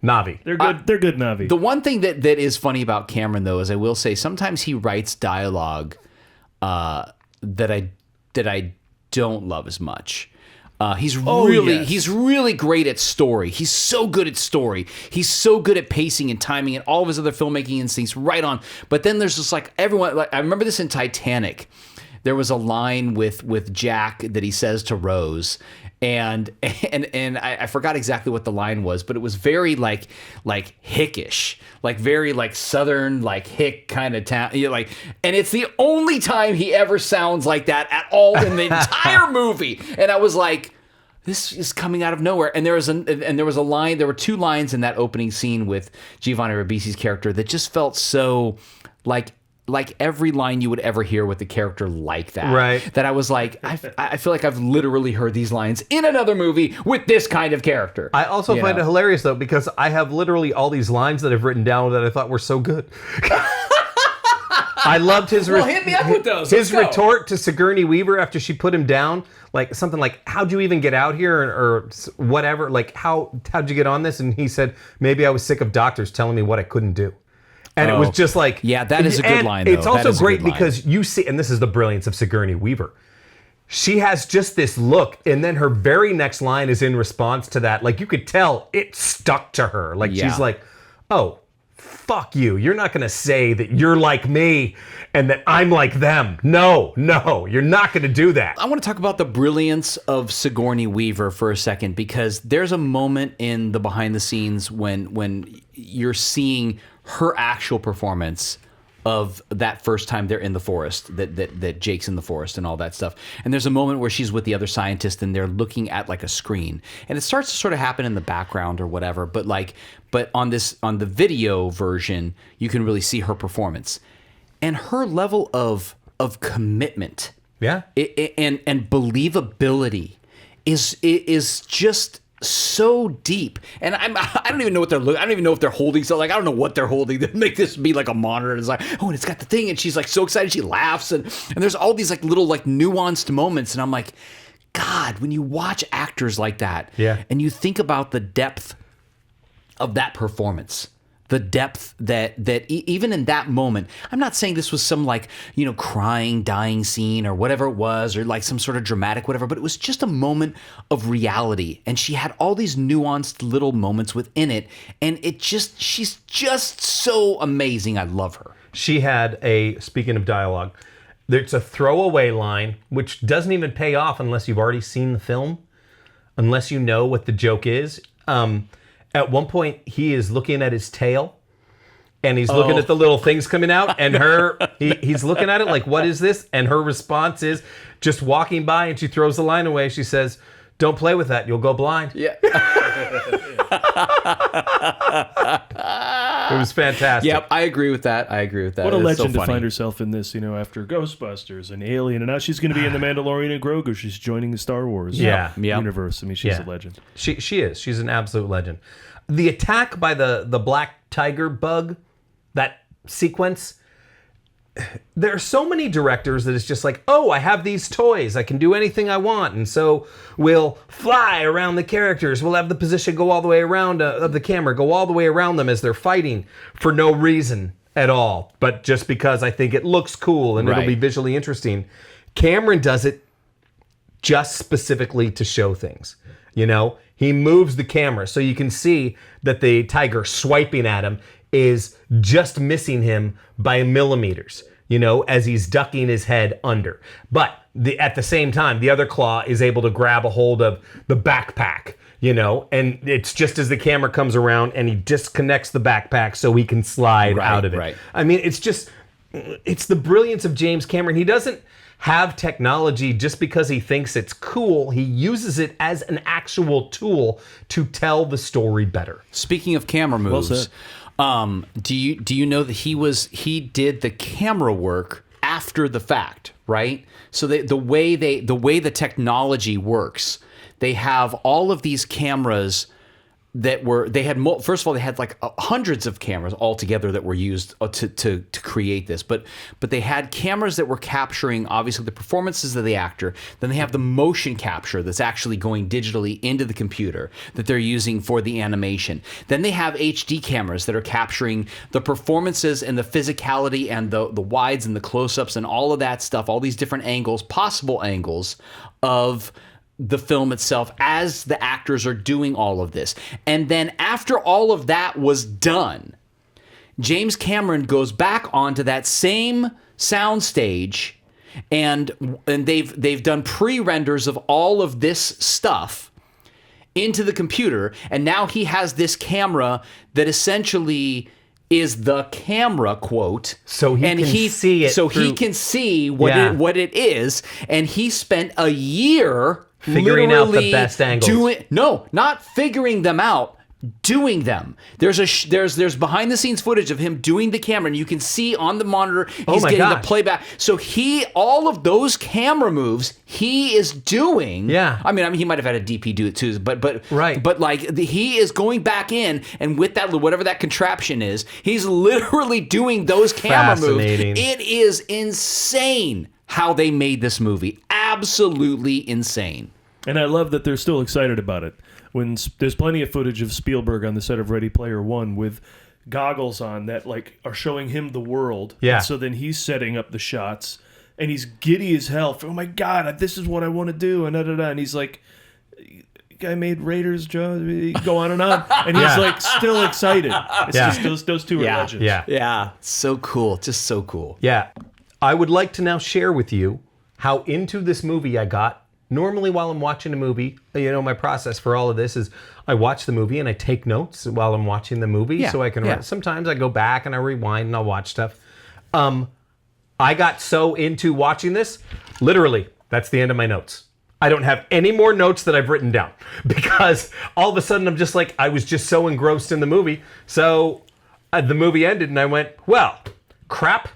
Navi. They're good. They're good Navi. The one thing that is funny about Cameron, though, is I will say sometimes he writes dialogue that I don't love as much. He's really great at story. He's so good at story. He's so good at pacing and timing and all of his other filmmaking instincts right on. But then there's just like everyone. Like I remember this in Titanic. There was a line with Jack that he says to Rose, and I forgot exactly what the line was, but it was very like hickish, like very like Southern like hick kind of town, and it's the only time he ever sounds like that at all in the entire movie, and I was like, this is coming out of nowhere. And there was a line. There were two lines in that opening scene with Giovanni Ribisi's character that just felt so like every line you would ever hear with a character like that. Right. That I was like, I feel like I've literally heard these lines in another movie with this kind of character. I also find it hilarious, though, because I have literally all these lines that I've written down that I thought were so good. I loved his hit me up with those. His retort to Sigourney Weaver after she put him down, like something like, "How'd you even get out here?" or whatever. Like, how'd you get on this? And he said, "Maybe I was sick of doctors telling me what I couldn't do." And it was just like... Yeah, that is a good line, though. It's also great because you see... And this is the brilliance of Sigourney Weaver. She has just this look, and then her very next line is in response to that. Like, you could tell it stuck to her. Like, she's like, "Oh, fuck you. You're not going to say that you're like me and that I'm like them. No, you're not going to do that." I want to talk about the brilliance of Sigourney Weaver for a second, because there's a moment in the behind the scenes when you're seeing her actual performance of that first time they're in the forest, that Jake's in the forest and all that stuff. And there's a moment where she's with the other scientist and they're looking at like a screen, and it starts to sort of happen in the background or whatever. But on the video version, you can really see her performance and her level of commitment. Yeah. And believability is just so deep, and I don't even know what they're looking. I don't even know if they're holding. So like I don't know what they're holding to make this be like a monitor. And it's like, oh, and it's got the thing, and she's like so excited, she laughs, and there's all these like little like nuanced moments, and I'm like, God, when you watch actors like that, and you think about the depth of that performance. The depth that even in that moment, I'm not saying this was some like, crying, dying scene or whatever it was, or like some sort of dramatic whatever, but it was just a moment of reality. And she had all these nuanced little moments within it. And she's just so amazing. I love her. She had speaking of dialogue, there's a throwaway line, which doesn't even pay off unless you've already seen the film, unless you know what the joke is. At one point, he is looking at his tail, and he's looking at the little things coming out, and he's looking at it like, "What is this?" And her response is just walking by, and she throws the line away. She says, "Don't play with that. You'll go blind." Yeah. It was fantastic. Yep, I agree with that. What a legend to find herself in this, after Ghostbusters and Alien, and now she's going to be in The Mandalorian and Grogu. She's joining the Star Wars universe. I mean, she's a legend. She is. She's an absolute legend. The attack by the black tiger bug, that sequence, there are so many directors that it's just like, oh, I have these toys. I can do anything I want. And so we'll fly around the characters. We'll have the position go all the way around of the camera, go all the way around them as they're fighting for no reason at all. But just because I think it looks cool and it'll be visually interesting. Cameron does it just specifically to show things. He moves the camera so you can see that the tiger swiping at him is just missing him by millimeters, as he's ducking his head under. But at the same time, the other claw is able to grab a hold of the backpack, and it's just as the camera comes around and he disconnects the backpack so he can slide out of it. Right. I mean, it's the brilliance of James Cameron. He doesn't have technology just because he thinks it's cool. He uses it as an actual tool to tell the story better. Speaking of camera moves, do you know that he did the camera work after the fact, right? So the way the technology works, they have all of these cameras first of all, they had like hundreds of cameras altogether that were used to create this, but they had cameras that were capturing obviously the performances of the actor. Then they have the motion capture that's actually going digitally into the computer that they're using for the animation. Then they have HD cameras that are capturing the performances and the physicality and the wides and the close-ups and all of that stuff, all these different angles, possible angles of the film itself as the actors are doing all of this. And then after all of that was done, James Cameron goes back onto that same soundstage and they've done pre-renders of all of this stuff into the computer, and now he has this camera that essentially is the camera quote, so he can see it. So he can see what it is, and he spent a year figuring out the best angles. Not figuring them out, doing them. There's behind the scenes footage of him doing the camera, and you can see on the monitor he's getting the playback. So all of those camera moves he is doing. Yeah. I mean he might have had a DP do it too, but right. But like he is going back in, and with that whatever that contraption is, he's literally doing those camera moves. It is insane how they made this movie. Absolutely insane. And I love that they're still excited about it. When there's plenty of footage of Spielberg on the set of Ready Player One with goggles on that like are showing him the world. Yeah. And so then he's setting up the shots, and he's giddy as hell. Oh my God, this is what I want to do, and and he's like, guy made Raiders, Joe. Go on, and he's like still excited. It's just those two are legends. Yeah, so cool, just so cool. Yeah, I would like to now share with you how into this movie I got. Normally, while I'm watching a movie, my process for all of this is I watch the movie and I take notes while I'm watching the movie, so I can. Sometimes I go back and I rewind and I'll watch stuff. I got so into watching this, literally, that's the end of my notes. I don't have any more notes that I've written down because all of a sudden I'm just like, I was just so engrossed in the movie. So the movie ended and I went, well, crap.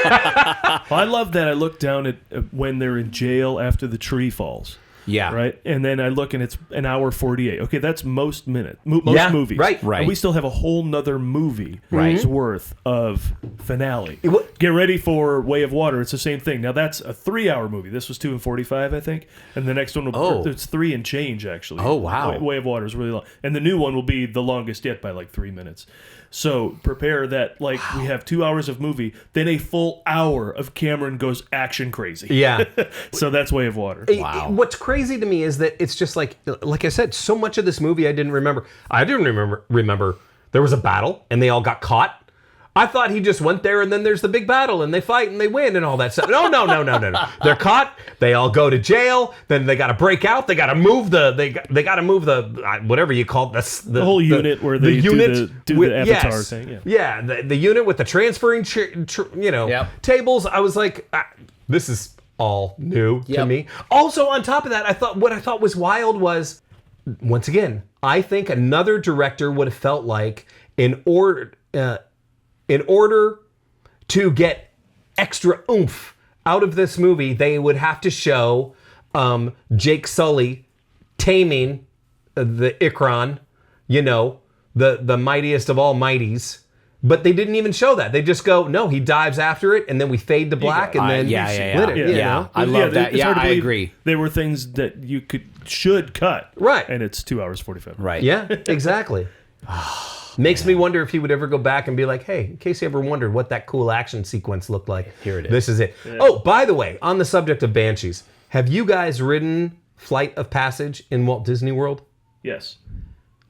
I love that. I look down at when they're in jail after the tree falls. Yeah. Right? And then I look and it's an hour 48. Okay, that's most movies. Right. And we still have a whole nother movie worth of finale. Get ready for Way of Water. It's the same thing. Now that's a 3-hour movie. This was 2:45, I think. And the next one it's 3 and change actually. Oh wow. Way of Water is really long. And the new one will be the longest yet by like 3 minutes. So prepare that we have 2 hours of movie, then a full hour of Cameron goes action crazy. Yeah. So that's Way of Water. Wow. What's crazy to me is that it's just like I said, so much of this movie I didn't remember. I didn't remember there was a battle and they all got caught. I thought he just went there and then there's the big battle and they fight and they win and all that stuff. No. They're caught. They all go to jail. Then they got to break out. They got to move they got to move the whatever you call it, the whole unit where they do the Avatar thing. Yeah. The unit with the transferring tables. I was like, this is all new to me. Also, on top of that, what I thought was wild was, once again, I think another director would have felt like in order to get extra oomph out of this movie, they would have to show Jake Sully taming the Ikran, the mightiest of all mighties. But they didn't even show that. They just go, no, he dives after it, and then we fade to black, and then split it. Yeah. I love that. Yeah, I agree. There were things that you should cut. Right. And it's 2 hours 45. Right. Yeah, exactly. Makes me wonder if he would ever go back and be like, hey, in case you ever wondered what that cool action sequence looked like, here it is. This is it. Yeah. Oh, by the way, on the subject of Banshees, have you guys ridden Flight of Passage in Walt Disney World? Yes.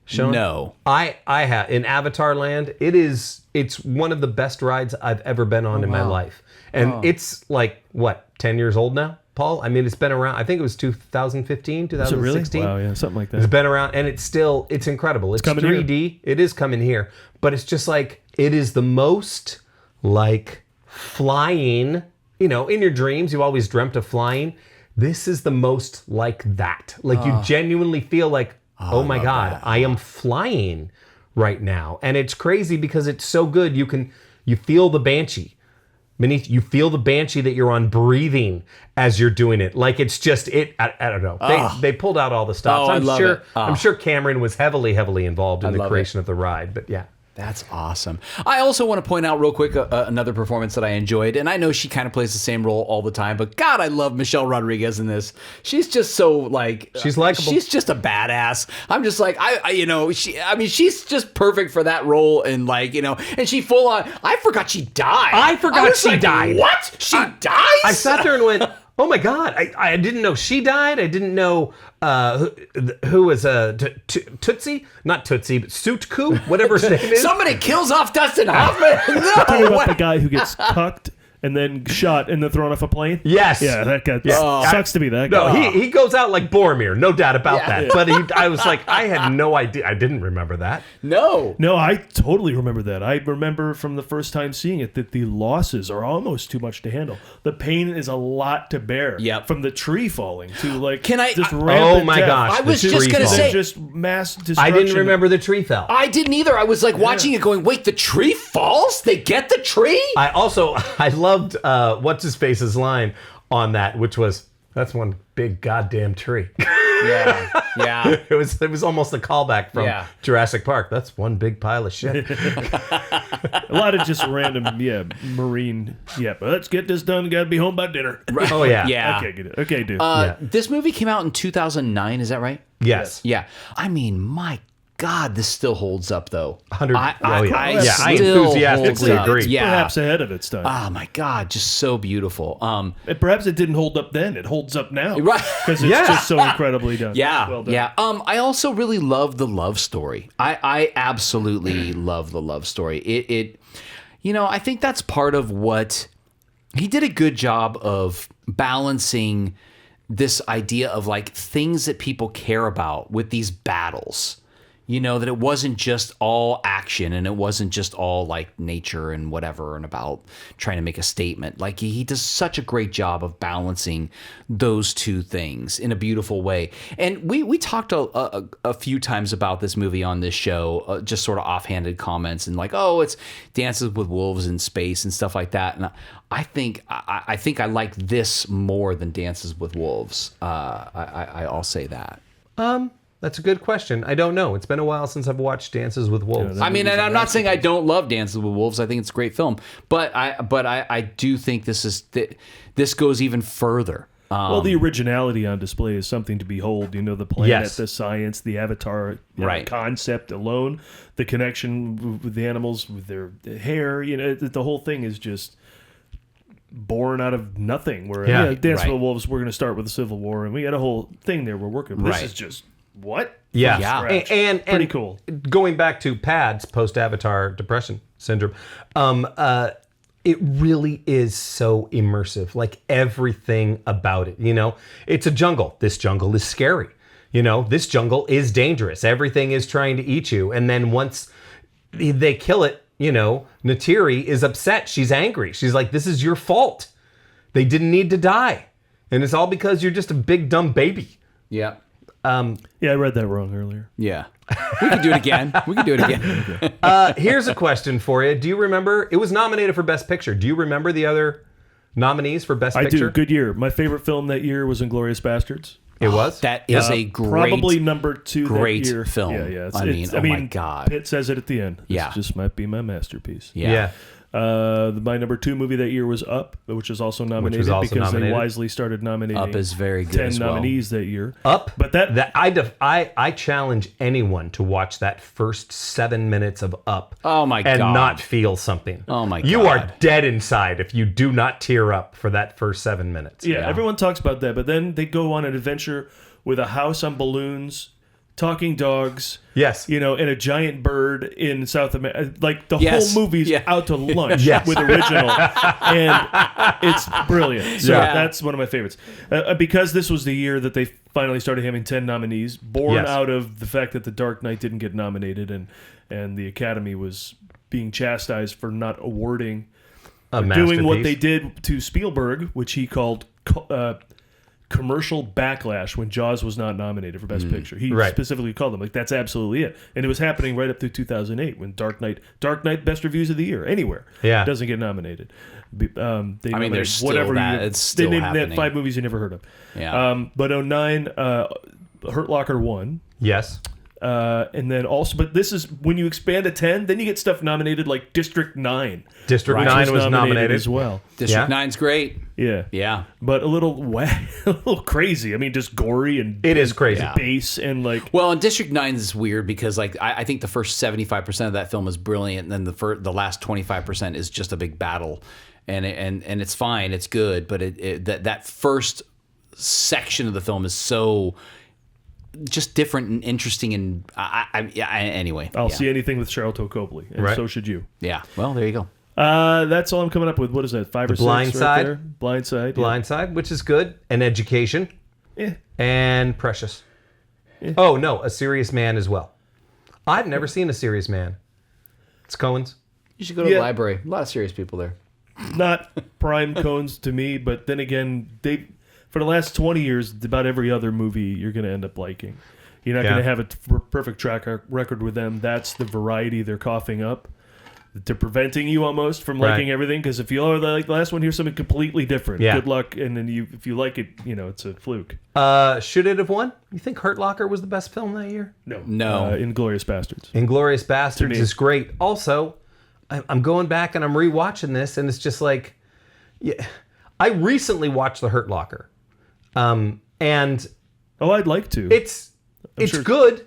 Sean? No. I have in Avatar Land. It's one of the best rides I've ever been on in my life, and it's like what 10 years old now, Paul. I mean, it's been around. I think it was 2015, 2016. Really? Wow, yeah, something like that. It's been around, and it's incredible. It's coming 3D. here. It is coming here, but it's just like it is the most like flying. You know, in your dreams, you always dreamt of flying. This is the most like that. Like you genuinely feel like, oh my God, I am flying right now. And it's crazy because it's so good. You feel the banshee beneath. You feel the banshee that you're on breathing as you're doing it. Like it's just it. I don't know. They pulled out all the stops. I'm sure Cameron was heavily involved in the creation of the ride. But yeah. That's awesome. I also want to point out real quick another performance that I enjoyed, and I know she kind of plays the same role all the time, but God, I love Michelle Rodriguez in this. She's just so like she's likable. She's just a badass. I'm just like she's just perfect for that role, and like and she full on. I forgot she died. I forgot she died. What? She dies? I sat there and went, oh my God! I didn't know she died. I didn't know who was Tootsie, not Tootsie, but Suitku, whatever his name is. Somebody kills off Dustin Hoffman. Talking No. about the guy who gets cucked and then shot and then thrown off a plane. Yes. Yeah, that guy sucks to be that No, guy. he goes out like Boromir, no doubt about that. But I was like, I had no idea. I didn't remember that. No. No, I totally remember that. I remember from the first time seeing it that the losses are almost too much to handle. The pain is a lot to bear. Yep. From the tree falling to like Just rampant oh my death. gosh! I was the just tree gonna fall. say- just mass destruction. I didn't remember the tree fell. I didn't either. I was like watching it going, wait, the tree falls? They get the tree? I loved what's his face's line on that, which was, "That's one big goddamn tree." Yeah. It was almost a callback from Jurassic Park. That's one big pile of shit. A lot of just random, marine. Yeah, but let's get this done. Got to be home by dinner. Oh yeah. Yeah. Okay, get it. Okay, dude. This movie came out in 2009, is that right? Yes. Yeah. I mean, my God, this still holds up, though. 100. I I still enthusiastically holds up. agree. Yeah. Perhaps ahead of its time. Oh, my God, just so beautiful. And perhaps it didn't hold up then. It holds up now. Right. Because it's just so incredibly done. Yeah, Well done. yeah. I also really love the love story. I absolutely love the love story. It I think that's part of what he did a good job of balancing this idea of like things that people care about with these battles. That it wasn't just all action and it wasn't just all like nature and whatever and about trying to make a statement. Like he does such a great job of balancing those two things in a beautiful way. And we talked a few times about this movie on this show, just sort of offhanded comments and like, oh, it's Dances with Wolves in space and stuff like that. And I think I like this more than Dances with Wolves. I'll say that. That's a good question. I don't know. It's been a while since I've watched Dances with Wolves. I mean, and I'm not saying I don't love Dances with Wolves. I think it's a great film, but I do think this goes even further. Well, the originality on display is something to behold. The planet, the science, the avatar concept alone, the connection with the animals, with their hair. The whole thing is just born out of nothing. Where Dance with Wolves, we're going to start with the Civil War, and we had a whole thing there we're working with. This is just what? Yeah. And pretty cool. Going back to PADS, post-Avatar depression syndrome, it really is so immersive. Like everything about it. It's a jungle. This jungle is scary. This jungle is dangerous. Everything is trying to eat you. And then once they kill it, Neytiri is upset. She's angry. She's like, this is your fault. They didn't need to die. And it's all because you're just a big dumb baby. Yeah. I read that wrong earlier. Yeah. We can do it again. Here's a question for you. Do you remember? It was nominated for Best Picture. Do you remember the other nominees for Best Picture? I do. Good year. My favorite film that year was Inglourious Bastards. It was? That is a great, probably number 2 great that year. film. Yeah. I mean, my God. Pitt says it at the end. Yeah. This just might be my masterpiece. Yeah. My number 2 movie that year was Up, which was also nominated because they wisely started nominating Up is very good 10 as well. nominees that year. Up, but I challenge anyone to watch that first 7 minutes of Up. Oh my and God. not feel something. Oh my You God. are dead inside if you do not tear up for that first 7 minutes. Yeah, everyone talks about that, but then they go on an adventure with a house on balloons talking dogs. Yes. And a giant bird in South America. Like, the Yes. whole movie's Yeah. out to lunch Yes. with original. And it's brilliant. So Yeah. that's one of my favorites. Because this was the year that they finally started having 10 nominees, born Yes. out of the fact that The Dark Knight didn't get nominated, and the Academy was being chastised for not awarding, doing what they did to Spielberg, which he called commercial backlash when Jaws was not nominated for Best Picture. He Right. specifically called them, like, that's absolutely it. And it was happening right up through 2008 when Dark Knight Best Reviews of the Year anywhere doesn't get nominated. They nominated there's still that. It's still they happening. had 5 movies you never heard of. Yeah. But 2009, Hurt Locker won. Yes. And then also, but this is when you expand to 10, then you get stuff nominated like District 9. District Right. 9 was nominated as well. District Yeah. 9's great. Yeah. Yeah. But a little a little crazy. I mean, just gory and It is crazy. Yeah. bass and like. Well, and District 9 is weird because, like, I think the first 75% of that film is brilliant, and then the last 25% is just a big battle, and it's fine, it's good, but that first section of the film is so just different and interesting, and anyway. I'll see anything with Charlton Copley, and Right. so should you. Yeah. Well, there you go. That's all I'm coming up with. What is that? 5 or 6? Blind right Side. there? Blind Side. Yeah. Blindside, which is good, and Education, Yeah. and Precious. Oh no, A Serious Man as well. I've never seen A Serious Man. It's Cohen's. You should go to the library. A lot of serious people there. Not prime cones to me, but then again, for the last 20 years, about every other movie you're going to end up liking. You're not going to have a perfect track record with them. That's the variety they're coughing up. They're preventing you almost from liking everything, because if you like the last one, here's something completely different. Yeah. Good luck, and then if you like it, it's a fluke. Should it have won? You think Hurt Locker was the best film that year? No. Inglourious Bastards. Inglourious Bastards me. is great. Also, I'm going back and I'm rewatching this, and it's just like, yeah, I recently watched The Hurt Locker, and I'd like to. it's sure- good.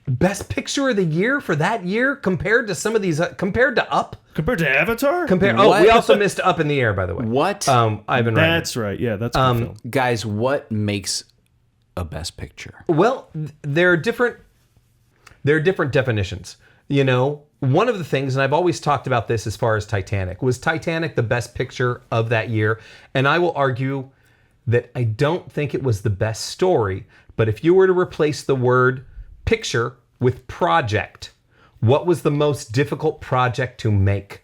Best Picture of the year for that year compared to some of these, compared to Up. Compared to Avatar? We also missed Up in the Air, by the way. What? Ivan Reitman. That's right. Yeah, that's a good film. Guys, what makes a best picture? Well, there are different definitions. One of the things, and I've always talked about this as far as Titanic, was Titanic the best picture of that year? And I will argue that I don't think it was the best story, but if you were to replace the word picture with project, what was the most difficult project to make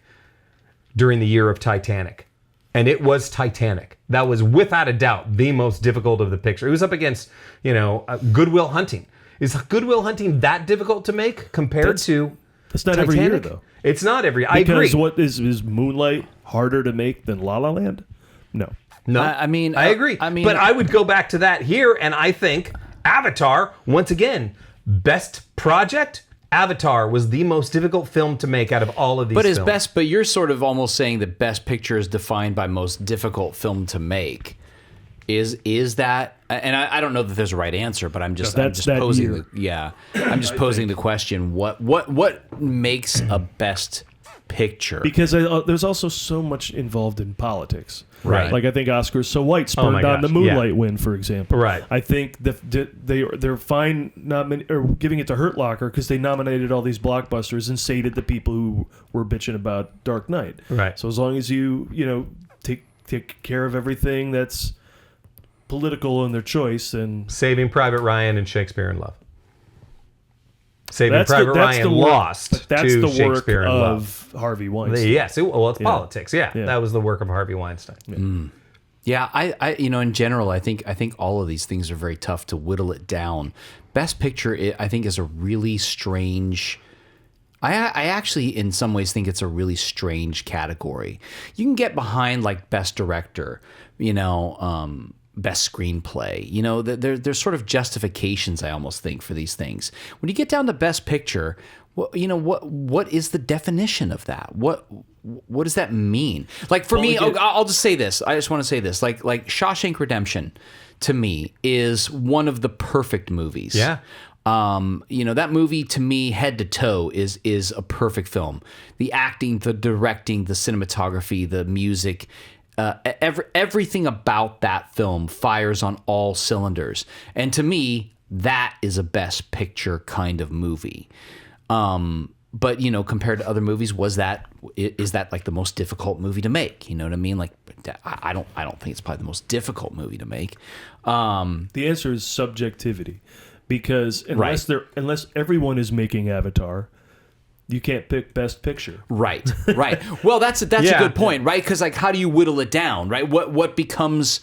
during the year of Titanic? And it was Titanic. That was without a doubt the most difficult of the picture. It was up against, Good Will Hunting. Is Good Will Hunting that difficult to make compared to That's not Titanic? every year, though. It's not every year. I agree. Because what is Moonlight harder to make than La La Land? No. No, I mean, I agree. But I would go back to that here, and I think Avatar, once again, best project. Avatar was the most difficult film to make out of all of these films. But you're sort of almost saying that best picture is defined by most difficult film to make. Is that? And I don't know that there's a right answer, but I'm just posing. I'm just posing the question. What makes a best picture? Because there's also so much involved in politics. Right. Like I think Oscar's So White spurned my on the gosh, Moonlight win, for example. Right. I think they're fine giving it to Hurt Locker because they nominated all these blockbusters and sated the people who were bitching about Dark Knight. Right. So as long as you take care of everything that's political in their choice, and Saving Private Ryan and Shakespeare in Love. Saving Private Ryan lost that's to the work Shakespeare in Love. of Harvey Weinstein. Yes, it's politics. Yeah, that was the work of Harvey Weinstein. Yeah, I in general, I think all of these things are very tough to whittle it down. Best picture, I think, is a really strange. I actually, in some ways, think it's a really strange category. You can get behind like best director, best screenplay. There's sort of justifications, I almost think, for these things. When you get down to best picture, what is the definition of that? What does that mean? Like for me, I'll just say this. I just want to say this. Like Shawshank Redemption, to me, is one of the perfect movies. Yeah. That movie to me, head to toe, is a perfect film. The acting, the directing, the cinematography, the music. everything about that film fires on all cylinders. And to me, that is a best picture kind of movie. But, you know, compared to other movies, is that like the most difficult movie to make? You know what I mean? Like, I don't think it's probably the most difficult movie to make. The answer is subjectivity, because unless everyone is making Avatar, you can't pick Best Picture. Right. Well, that's a good point, right? Because like, how do you whittle it down, right? What becomes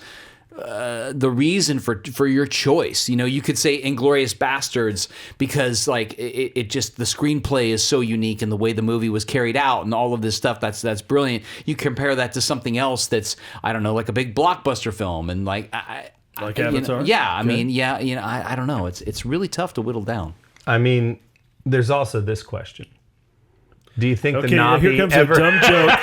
the reason for your choice? You know, you could say Inglourious Bastards because like it just, the screenplay is so unique and the way the movie was carried out and all of this stuff that's brilliant. You compare that to something else that's, I don't know, like a big blockbuster film and like Avatar. I mean, I don't know. It's really tough to whittle down. I mean, there's also this question. Do you think the Here Na'vi comes ever... a dumb joke,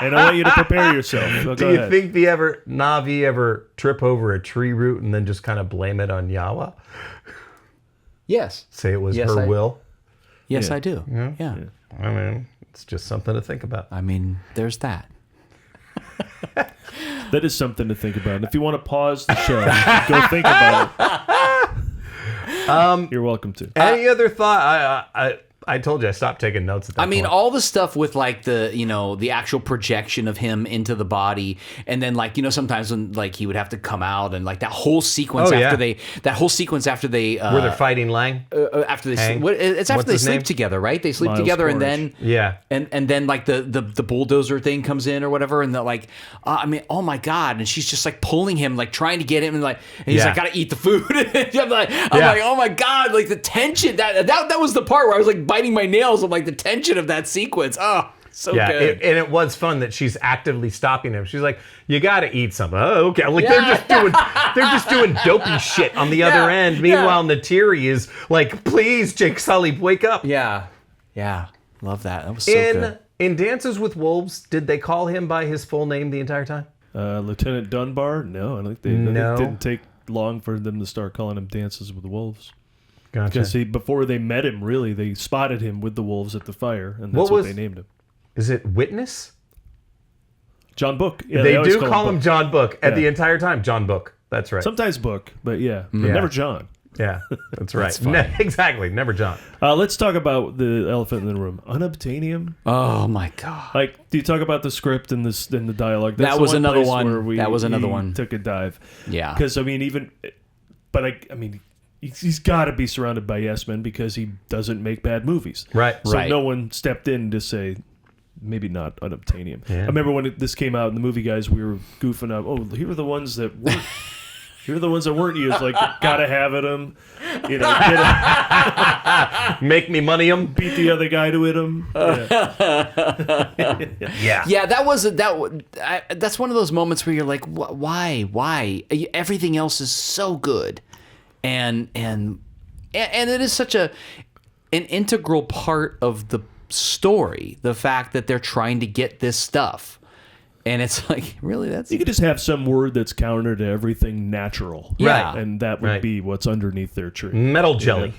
and I want you to prepare yourself. So Do you think the Na'vi ever trip over a tree root and then just kind of blame it on Yawa? Yes. Say it was her will? Yes, Yeah. I do. Yeah. I mean, it's just something to think about. I mean, there's that. That is something to think about. And if you want to pause the show, go think about it. You're welcome to. Any other thought? I told you I stopped taking notes at that point. All the stuff with like the actual projection of him into the body, and then like, you know, sometimes when like he would have to come out and like that whole sequence after they where they're fighting Lang? after they it's after What's they his sleep name? together, right? They sleep Miles together Cornish. and then Yeah. and then like the bulldozer thing comes in or whatever, and they're like, I mean, oh my god, and she's just like pulling him, like trying to get him, and he's like, gotta eat the food. I'm like, oh my god, like the tension that was the part where I was like biting my nails of like the tension of that sequence. Oh, so good. And it was fun that she's actively stopping him. She's like, "You got to eat something." Oh, okay. Like they're just doing dopey shit on the other end. Meanwhile, Natiri is like, "Please, Jake Sully, wake up." Yeah, love that. That was so good. In Dances with Wolves, did they call him by his full name the entire time? Lieutenant Dunbar? No, I think it didn't take long for them to start calling him Dances with the Wolves. Gotcha. Because before they met him, really, they spotted him with the wolves at the fire, and that's what they named him. Is it Witness? John Book. Yeah, they always do call him Book. John Book the entire time. John Book. That's right. Sometimes Book, but but never John. Yeah, that's right. That's exactly. Never John. Let's talk about the elephant in the room. Unobtainium. Oh my god! Like, do you talk about the script and the dialogue? That's That was the another place one. Where That was another one. Took a dive. Yeah. Because I mean, I mean. He's got to be surrounded by yes men because he doesn't make bad movies. Right. So no one stepped in to say, maybe not Unobtainium. Yeah. I remember when this came out in the movie guys, we were goofing up. Oh, here are the ones that weren't. Here are the ones that weren't used. Like, gotta have it 'em. You know, get 'em. Make me money 'em. Beat the other guy to hit him. Yeah. Yeah, that's one of those moments where you're like, why? Everything else is so good, and it is such an integral part of the story. The fact that they're trying to get this stuff, and it's like, really, You could just have some word that's counter to everything natural. Yeah. And that would be what's underneath their tree. Metal jelly.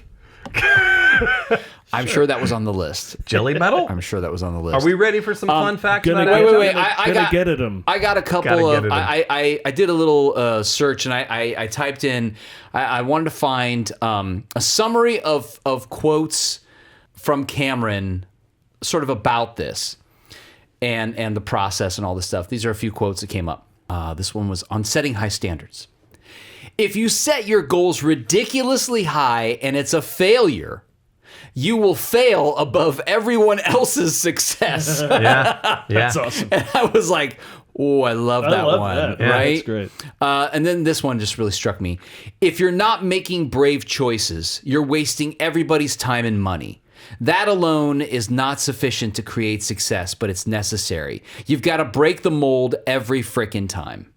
I'm sure that was on the list. Jelly metal? I'm sure that was on the list. Are we ready for some fun facts Gonna about get, Avatar? wait. I get at him. I got a couple of. I did a little search, and I typed in. I wanted to find a summary of quotes from Cameron, sort of about this, and the process and all this stuff. These are a few quotes that came up. This one was on setting high standards. If you set your goals ridiculously high and it's a failure, you will fail above everyone else's success. Yeah. That's awesome. And I was like, oh, I love that one. That. Yeah, Right? that's great. And then this one just really struck me. If you're not making brave choices, you're wasting everybody's time and money. That alone is not sufficient to create success, but it's necessary. You've got to break the mold every frickin' time.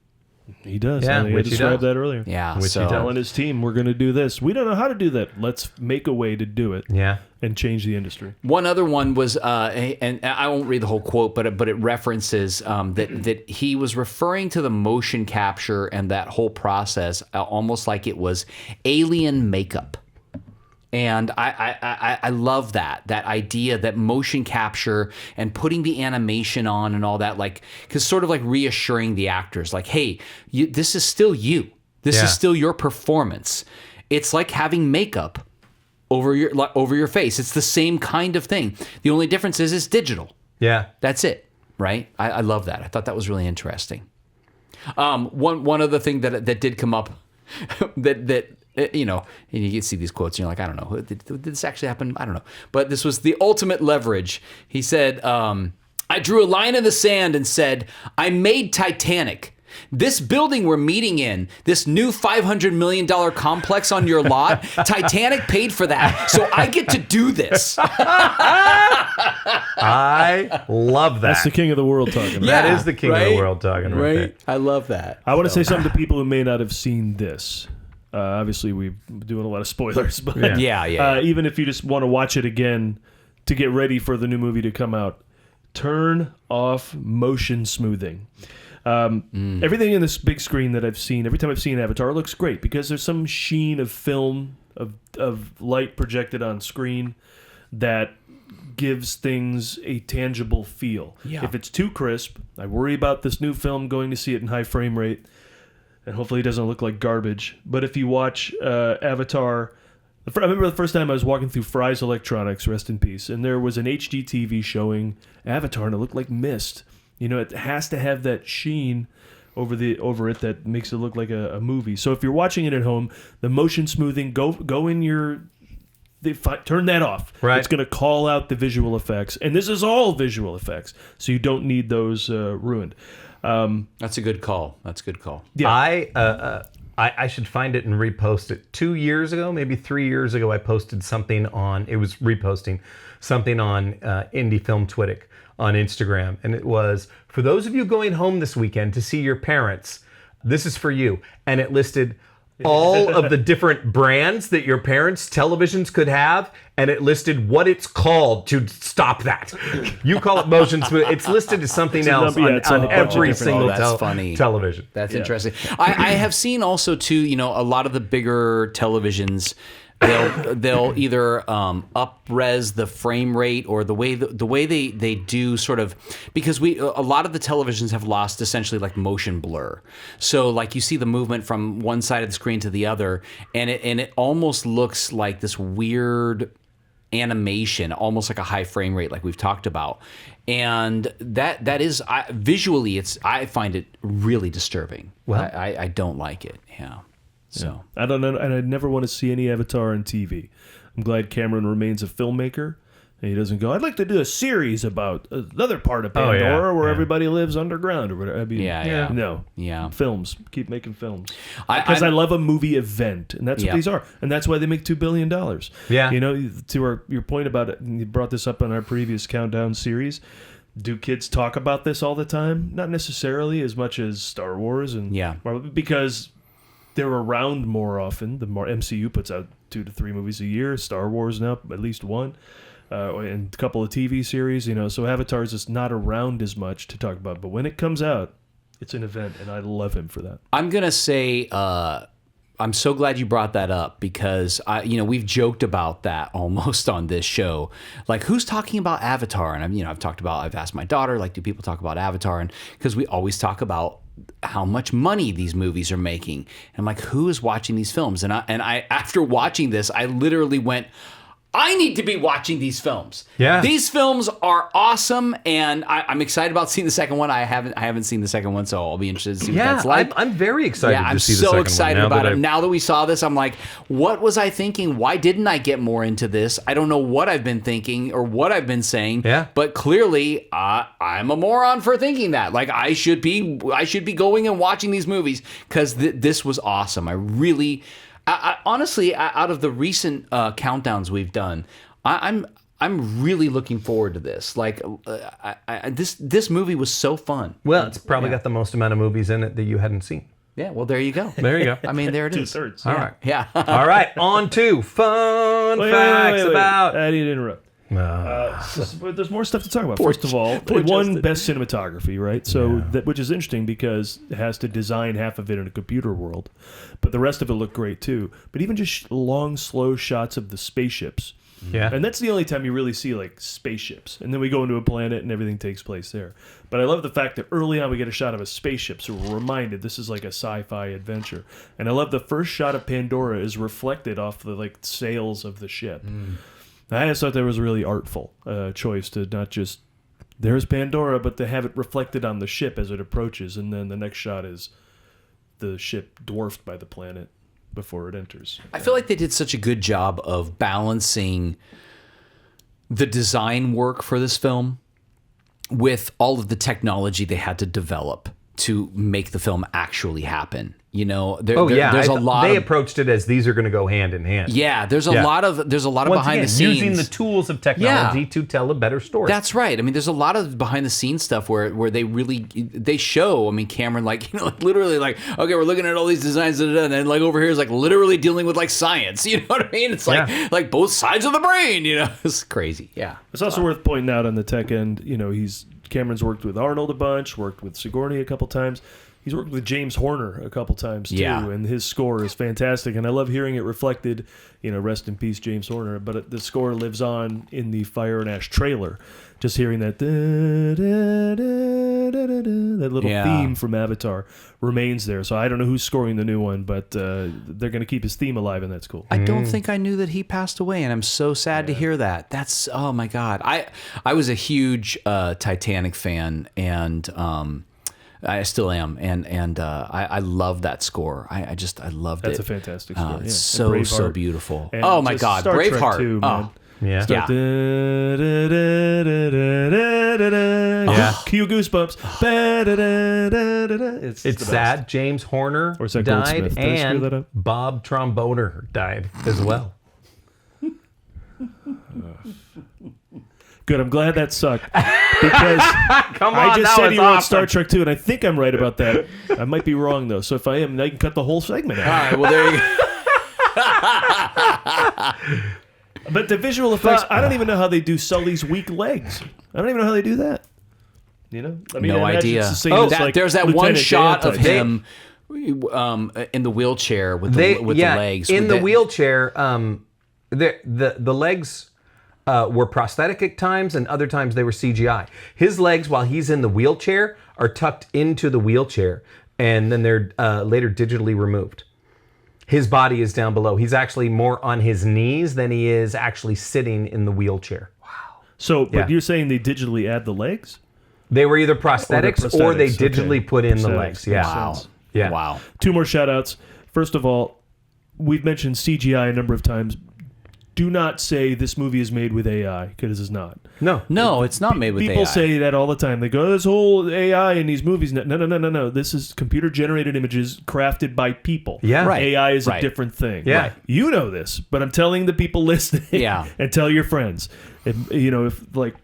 He does. Yeah, I think I which he described does. that earlier. Yeah. Which he does. Telling his team, we're going to do this. We don't know how to do that. Let's make a way to do it. Yeah. And change the industry. One other one was, and I won't read the whole quote, but it references that he was referring to the motion capture and that whole process almost like it was alien makeup. And I love that idea, that motion capture and putting the animation on and all that, like, because sort of like reassuring the actors, like, hey, this is still you. This is still your performance. It's like having makeup over your face. It's the same kind of thing. The only difference is it's digital. Yeah. That's it, right? I love that. I thought that was really interesting. One other thing that did come up that you know, and you can see these quotes and you're like, I don't know, did this actually happen? I don't know. But this was the ultimate leverage. He said, I drew a line in the sand and said, I made Titanic. This building we're meeting in, this new $500 million complex on your lot, Titanic paid for that. So I get to do this. I love that. That's the king of the world talking. Right? That is the king of the world talking. Right? I love that. I want to say something to people who may not have seen this. Obviously, we're doing a lot of spoilers, but Yeah. Even if you just want to watch it again to get ready for the new movie to come out, turn off motion smoothing. Everything in this big screen that I've seen, every time I've seen Avatar, looks great because there's some sheen of film, of light projected on screen that gives things a tangible feel. Yeah. If it's too crisp, I worry about this new film going to see it in high frame rate, and hopefully it doesn't look like garbage. But if you watch Avatar, I remember the first time I was walking through Fry's Electronics, rest in peace, and there was an HD TV showing Avatar, and it looked like mist. You know, it has to have that sheen over it that makes it look like a movie. So if you're watching it at home, the motion smoothing, go in your... turn that off. Right. It's going to call out the visual effects. And this is all visual effects, so you don't need those ruined. That's a good call. Yeah. I should find it and repost it. 2 years ago, maybe 3 years ago, I posted something on... It was reposting something on Indie Film Twittic on Instagram. And it was, for those of you going home this weekend to see your parents, this is for you. And it listed all of the different brands that your parents' televisions could have, and it listed what it's called to stop that. You call it motion smooth. It's listed as something else on every single television. That's interesting. I have seen also too, you know, a lot of the bigger televisions, they'll either up-res the frame rate or the way they do sort of, because a lot of the televisions have lost essentially like motion blur. So like you see the movement from one side of the screen to the other, and it almost looks like this weird animation, almost like a high frame rate, like we've talked about. And that is visually, I find it really disturbing. Well, I don't like it. Yeah. So I don't know, and I never want to see any Avatar on TV. I'm glad Cameron remains a filmmaker, and he doesn't go, I'd like to do a series about another part of Pandora where everybody lives underground or whatever. I mean, no. Films. Keep making films. Because I love a movie event, and that's what these are. And that's why they make $2 billion. Yeah. You know, to your point about it, and you brought this up on our previous Countdown series, do kids talk about this all the time? Not necessarily as much as Star Wars. Because they're around more often. The more MCU puts out 2 to 3 movies a year. Star Wars now, at least one. And a couple of TV series, you know. So Avatar's just not around as much to talk about. But when it comes out, it's an event, and I love him for that. I'm going to say I'm so glad you brought that up because, we've joked about that almost on this show. Like, who's talking about Avatar? And I've asked my daughter, like, do people talk about Avatar? And because we always talk about how much money these movies are making. And I'm like, who is watching these films? And I after watching this, I literally went, I need to be watching these films. Yeah. These films are awesome, and I'm excited about seeing the second one. I haven't seen the second one, so I'll be interested to see what that's like. I'm very excited to see the second one. I'm so excited about it. Now that we saw this, I'm like, what was I thinking? Why didn't I get more into this? I don't know what I've been thinking or what I've been saying. Yeah. But clearly, I'm a moron for thinking that. Like, I should be going and watching these movies because this was awesome. I honestly, out of the recent countdowns we've done, I'm really looking forward to this. Like, this movie was so fun. Well, it's probably got the most amount of movies in it that you hadn't seen. Yeah, well, there you go. There you go. I mean, there it is. 2/3. All right. Yeah. All right, on to fun facts about... I need to interrupt. There's more stuff to talk about. First of all, it won Best Cinematography, right? So which is interesting because it has to design half of it in a computer world, but the rest of it looked great too. But even just long, slow shots of the spaceships. Yeah. And that's the only time you really see like spaceships. And then we go into a planet and everything takes place there. But I love the fact that early on we get a shot of a spaceship, so we're reminded this is like a sci-fi adventure. And I love the first shot of Pandora is reflected off the like sails of the ship. I just thought that was a really artful choice to not just there's Pandora, but to have it reflected on the ship as it approaches, and then the next shot is the ship dwarfed by the planet before it enters. I feel like they did such a good job of balancing the design work for this film with all of the technology they had to develop to make the film actually happen. You know, there's a lot. They approached it as these are going to go hand in hand. Yeah, there's a lot of Once behind again, the scenes using the tools of technology to tell a better story. That's right. I mean, there's a lot of behind the scenes stuff where they show. I mean, Cameron like literally like, okay, we're looking at all these designs and then like over here is like literally dealing with like science. You know what I mean? It's like both sides of the brain. You know, it's crazy. Yeah. It's also worth pointing out on the tech end. You know, Cameron's worked with Arnold a bunch, worked with Sigourney a couple times. He's worked with James Horner a couple times too, and his score is fantastic. And I love hearing it reflected. You know, rest in peace, James Horner. But the score lives on in the Fire and Ash trailer. Just hearing that that little theme from Avatar remains there. So I don't know who's scoring the new one, but they're going to keep his theme alive, and that's cool. I don't think I knew that he passed away, and I'm so sad to hear that. That's oh my god. I was a huge Titanic fan, and I still am, and I love that score. I loved it. That's a fantastic score. It's so beautiful. And oh my just God, Star Trek Braveheart. too, man. Yeah. Start Cue goosebumps. It's sad. James Horner Or is that died, Goldsmith? Did I screw that and up? Bob Tromboner died as well. Good. I'm glad that sucked because Come on, I just that said was he wrote awesome. Star Trek 2, and I think I'm right about that. I might be wrong though. So if I am, I can cut the whole segment out. All right, well there you go. But the visual effects, I don't even know how they do Sully's weak legs. I don't even know how they do that. You know, I mean, No I imagine idea. it's the same as, like, There's that one Lieutenant shot Dan of type. him in the wheelchair with the legs. In with the that- wheelchair, the legs were prosthetic at times, and other times they were CGI. His legs, while he's in the wheelchair, are tucked into the wheelchair, and then they're later digitally removed. His body is down below. He's actually more on his knees than he is actually sitting in the wheelchair. So, but Yeah. you're saying they digitally add the legs? They were either prosthetics or they prosthetics, digitally okay. put in the Prosthetics, legs. Yeah. makes Wow. sense. Yeah. Wow. Two more shout outs. First of all, we've mentioned CGI a number of times. Do not say this movie is made with AI, because it's not. No, it's not made with People AI. say that all the time. They go, this whole AI in these movies. No. This is computer-generated images crafted by people. Yeah. Right. AI is a Right. different thing. Yeah. Right. You know this, but I'm telling the people listening. Yeah. And tell your friends. If like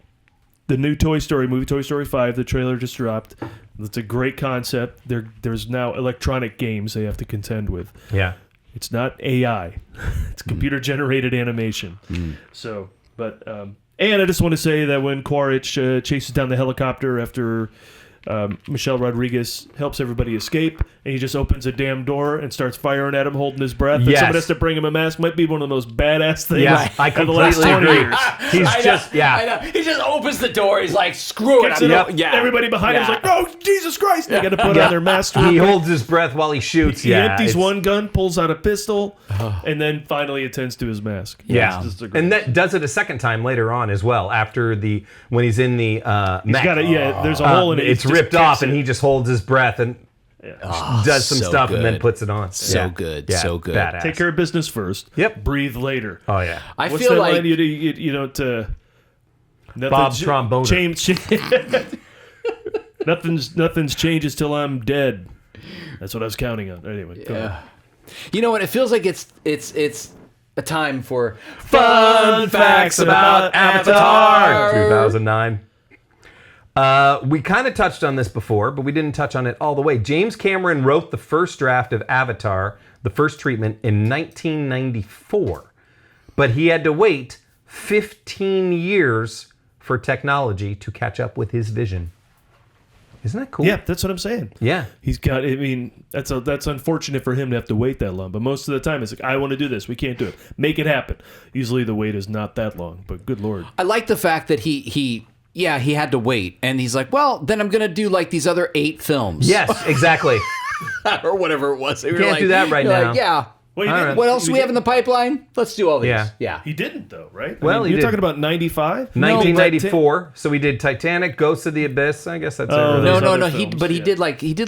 the new Toy Story movie, Toy Story 5, the trailer just dropped. It's a great concept. There's now electronic games they have to contend with. Yeah. It's not AI. It's computer-generated animation. So, but and I just want to say that when Quaritch chases down the helicopter after Michelle Rodriguez helps everybody escape, and he just opens a damn door and starts firing at him, holding his breath, and Yes. someone has to bring him a mask, might be one of the most badass things Yeah, I of the last completely 20 agree. years. He's I just, know, yeah. I know. He just opens the door. He's like, screw it. Gets it up. Yeah. Everybody behind him's like, oh, Jesus Christ. They got to put on their mask. He holds his breath while he shoots. He empties it's- one gun, pulls out a pistol, and then finally attends to his mask. Yeah, It's just a great- and that does it a second time later on as well. After when he's in the He's mech. got it. There's a hole in it. It's He just ripped kicks off, and it. he just holds his breath and does some so stuff, and then good. puts it on. So Yeah. good, Yeah, so good. badass. Take care of business first. Yep. Breathe later. Oh yeah. I What's feel that like line you don't Bob Tromboner. Nothing's changes till I'm dead. That's what I was counting on. Anyway, go ahead. you know what? It feels like it's a time for Fun facts about Avatar 2009. We kind of touched on this before, but we didn't touch on it all the way. James Cameron wrote the first draft of Avatar, the first treatment, in 1994. But he had to wait 15 years for technology to catch up with his vision. Isn't that cool? Yeah, that's what I'm saying. Yeah. He's got, I mean, that's unfortunate for him to have to wait that long. But most of the time, it's like, I want to do this. We can't do it. Make it happen. Usually the wait is not that long, but good Lord. I like the fact that he had to wait. And he's like, well, then I'm going to do like these other 8 films. Yes, exactly. Or whatever it was. Can't do that right now. Like, yeah. Well, he didn't. What else do we have in the pipeline? Let's do all these. Yeah. He didn't, though, right? Well, he you're did. talking about 95? 1994. So we did Titanic, Ghosts of the Abyss. I guess that's it. Oh, Really. those No. other He films, did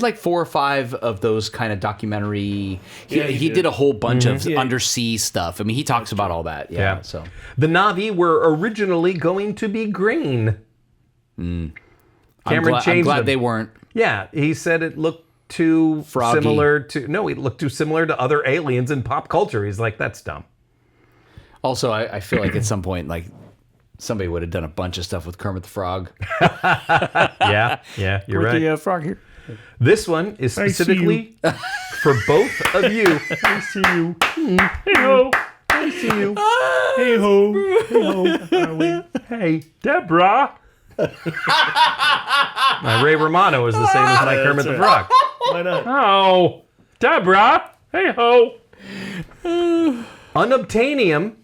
like 4 or 5 of those kind of documentary. He did. did a whole bunch of Yeah. undersea stuff. I mean, he talks about all that. Yeah. So The Na'vi were originally going to be green. Cameron I'm changed glad them. they weren't. Yeah, he said it looked too Froggy. similar to... No, it looked too similar to other aliens in pop culture. He's like, that's dumb. Also, I feel like at some point, like somebody would have done a bunch of stuff with Kermit the Frog. Yeah, you're right. The frog here. This one is specifically for both of you. I see you. Hey ho. I see you. Hey ho. Hey ho. Are we? Hey, Deborah. My Ray Romano is the same as my Kermit the right. Frog. Why not? Oh, Deborah. Hey ho. Unobtainium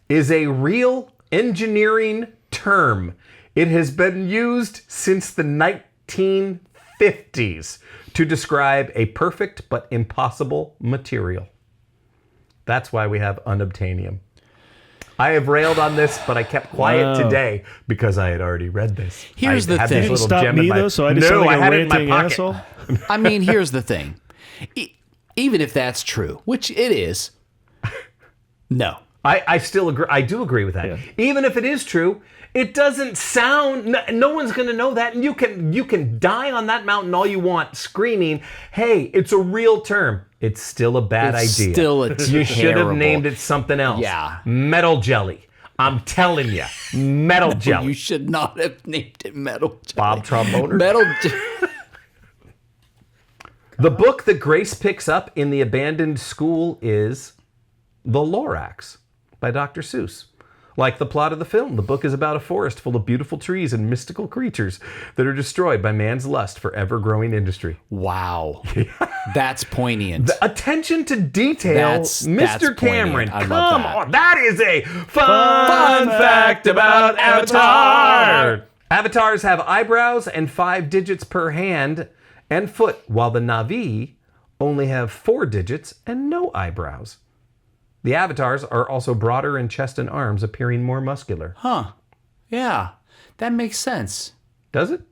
is a real engineering term. It has been used since the 1950s to describe a perfect but impossible material. That's why we have unobtainium. I have railed on this, but I kept quiet today because I had already read this. Here's I the had thing. this You didn't little stop gem in me, my- though, so I just sound No, like I a had it in my ranting pocket. asshole. I mean, here's the thing. Even if that's true, which it is, no. I still agree. I do agree with that. Yeah. Even if it is true, it doesn't sound. No one's going to know that, and you can die on that mountain all you want, screaming, "Hey, it's a real term." It's still a bad It's idea. still a You should have terrible- named it something else. Yeah. Metal jelly. I'm telling you, metal jelly. You should not have named it Metal Jelly. Bob Tromboner. Metal. The book that Grace picks up in the abandoned school is The Lorax by Dr. Seuss. Like the plot of the film, the book is about a forest full of beautiful trees and mystical creatures that are destroyed by man's lust for ever-growing industry. Wow. That's poignant. Attention to detail, That's Mr. Cameron. poignant. I love Come that. on. That is a fun fact about Avatar. Avatars have eyebrows and 5 digits per hand and foot, while the Na'vi only have 4 digits and no eyebrows. The avatars are also broader in chest and arms, appearing more muscular. Huh. Yeah. That makes sense. Does it?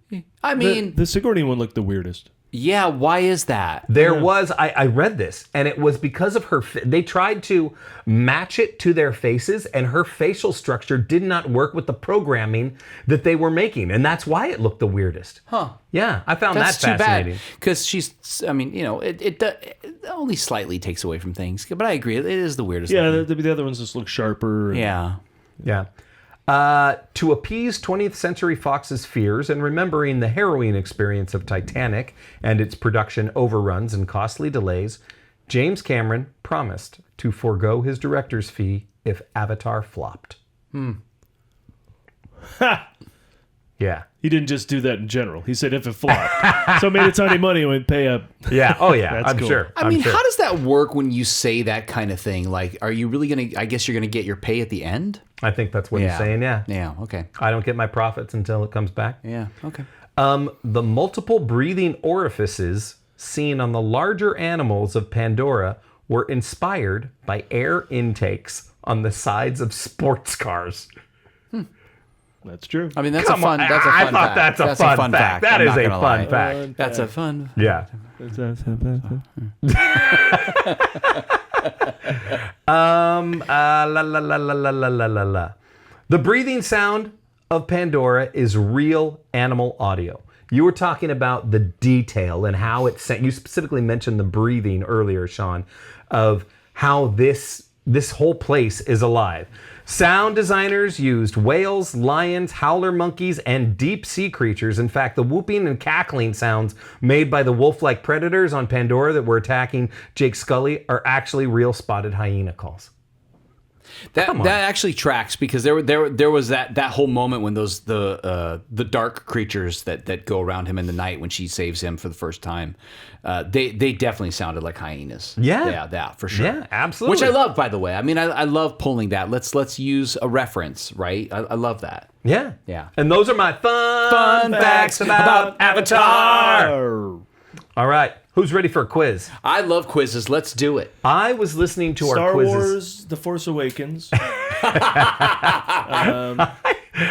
I mean, The Sigourney one looked the weirdest. yeah, why is that? There was, I read this, and it was because of her, they tried to match it to their faces, and her facial structure did not work with the programming that they were making, and that's why it looked the weirdest. Huh. Yeah, I found That's that too fascinating. bad. Because she's, I mean, you know, it only slightly takes away from things. But I agree. It is the weirdest Yeah, thing. the other ones just look sharper. And, Yeah. Yeah. To appease 20th Century Fox's fears and remembering the harrowing experience of Titanic and its production overruns and costly delays, James Cameron promised to forego his director's fee if Avatar flopped. Yeah. He didn't just do that in general. He said if it flopped. So it made a ton of money and would pay up. Yeah. Oh, yeah. That's I'm cool. sure. I mean, how does that work when you say that kind of thing? Like, are you really going to, I guess you're going to get your pay at the end? I think that's what he's saying. Yeah. Yeah, okay. I don't get my profits until it comes back. Yeah, okay. The multiple breathing orifices seen on the larger animals of Pandora were inspired by air intakes on the sides of sports cars. That's true. I mean, that's Come a fun. on. That's a I fun thought fact. that's a fun fact. That I'm is not a gonna fun lie. fact. That's a fun. Yeah. La. The breathing sound of Pandora is real animal audio. You were talking about the detail and how it you specifically mentioned the breathing earlier, Sean, of how this whole place is alive. Sound designers used whales, lions, howler monkeys, and deep sea creatures. In fact, the whooping and cackling sounds made by the wolf-like predators on Pandora that were attacking Jake Scully are actually real spotted hyena calls. That actually tracks because there was that whole moment when the dark creatures that go around him in the night when she saves him for the first time, they definitely sounded like hyenas. Yeah, for sure. Yeah, absolutely. Which I love, by the way. I mean, I love pulling that. Let's use a reference, right? I love that. Yeah. Yeah. And those are my fun facts about Avatar. All right. Who's ready for a quiz? I love quizzes. Let's do it. I was listening to Star our quizzes. Wars, The Force Awakens,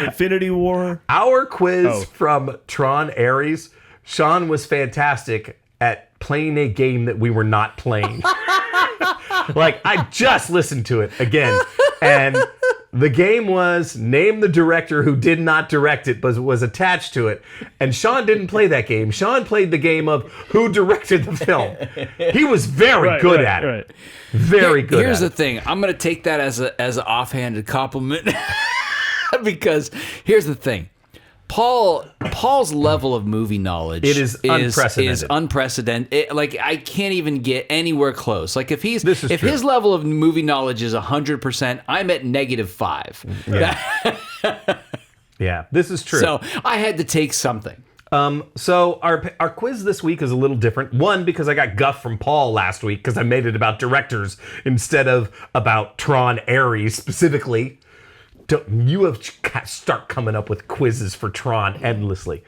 Infinity War. Our quiz from Tron Ares. Sean was fantastic at playing a game that we were not playing. Like, I just listened to it again. And the game was name the director who did not direct it, but was attached to it. And Sean didn't play that game. Sean played the game of who directed the film. He was very good at it. Right. Very good Here's at the thing. I'm going to take that as an offhanded compliment because here's the thing. Paul's level of movie knowledge is unprecedented. Is unprecedented. Like, I can't even get anywhere close. Like, if true. his level of movie knowledge is 100%, I'm at -5. Yeah. Yeah, this is true. So I had to take something. So our quiz this week is a little different. One, because I got guff from Paul last week because I made it about directors instead of about Tron Ares specifically. You have start coming up with quizzes for Tron endlessly.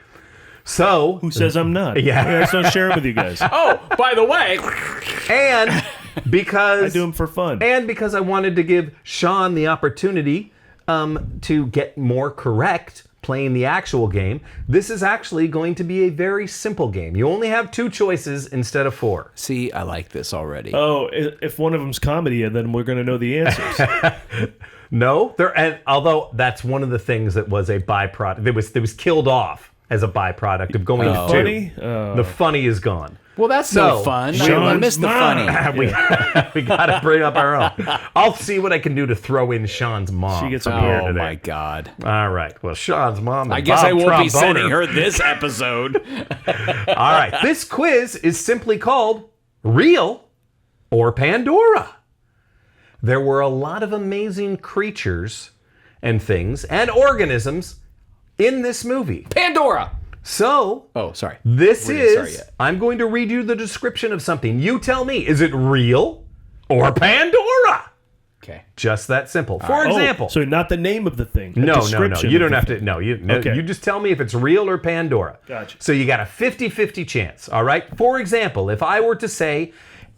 So Who says I'm not? Yeah. I just don't share them with you guys. Oh, by the way, and because I do them for fun. and because I wanted to give Sean the opportunity to get more correct playing the actual game, this is actually going to be a very simple game. You only have 2 choices instead of 4. see, I like this already. Oh, if one of them's comedy, then we're going to know the answers. No, and although that's one of the things that was a byproduct, that was killed off as a byproduct of going to 2. Funny? The funny is gone. Well, that's So, no fun. I Sean's missed the mom. funny. we got to bring up our own. I'll see what I can do to throw in Sean's mom. She gets a here Oh today. my God! All right. Well, Sean's mom. I guess I won't be sending her this episode. All right. This quiz is simply called Real or Pandora. There were a lot of amazing creatures and things and organisms in this movie. Pandora. So, Oh, sorry. this We're gonna start is, yet. I'm going to read you the description of something. You tell me, is it real or Pandora? Okay. Just that simple. For example. So not the name of the thing. a No. description You of don't the have thing. to. No, Okay. you just tell me if it's real or Pandora. Gotcha. So you got a 50-50 chance, all right? For example, if I were to say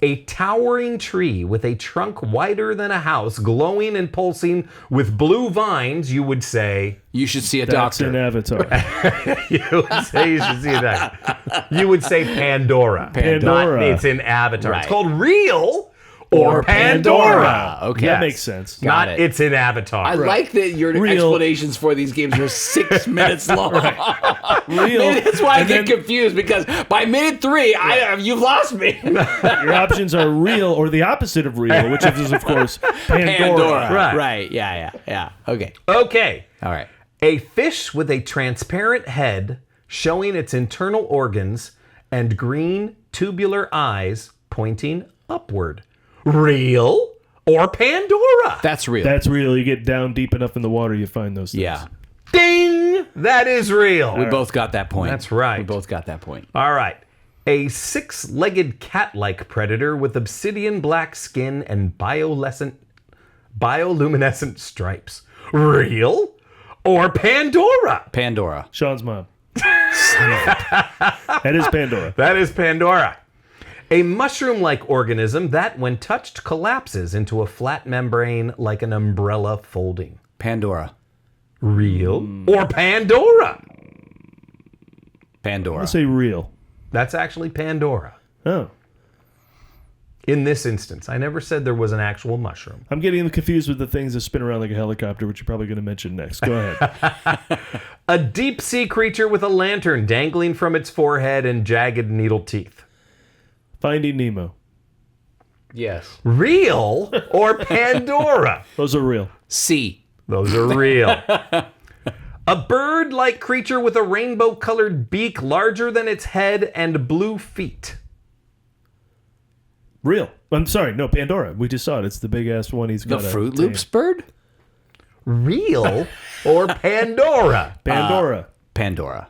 a towering tree with a trunk wider than a house, glowing and pulsing with blue vines, you would say... You should see a That's doctor. an Avatar. You would say you should see that. You would say Pandora. Pandora. Not, it's in Avatar. Right. It's called Real or Pandora. Okay. That makes sense. Got Not it. it's in Avatar. I like that your Real. explanations for these games are 6 minutes long. Real. Maybe that's why I And get then confused because by minute 3, you've lost me. Your options are real or the opposite of real, which is, of course, Pandora. Pandora. Right. Right. Yeah. Okay. Okay. All right. A fish with a transparent head showing its internal organs and green tubular eyes pointing upward. Real or Pandora? That's real. That's real. You get down deep enough in the water, you find those things. yeah. Ding! That is real. We both got that point. That's right. We both got that point. All right. A 6-legged cat-like predator with obsidian black skin and bioluminescent stripes. Real or Pandora? Pandora. Sean's mom. That is Pandora. That is Pandora. A mushroom-like organism that, when touched, collapses into a flat membrane like an umbrella folding. Pandora. Real or Pandora? Pandora. I'll say real. That's actually Pandora. Oh. In this instance, I never said there was an actual mushroom. I'm getting confused with the things that spin around like a helicopter, which you're probably going to mention next. Go ahead. A deep-sea creature with a lantern dangling from its forehead and jagged needle teeth. Finding Nemo. Yes. Real or Pandora? Those are real. C. Those are real. A bird-like creature with a rainbow-colored beak larger than its head and blue feet. Real. I'm sorry. No, Pandora. We just saw it. It's the big ass one. He's The got Fruit Loops bird? Real or Pandora? Pandora. Pandora.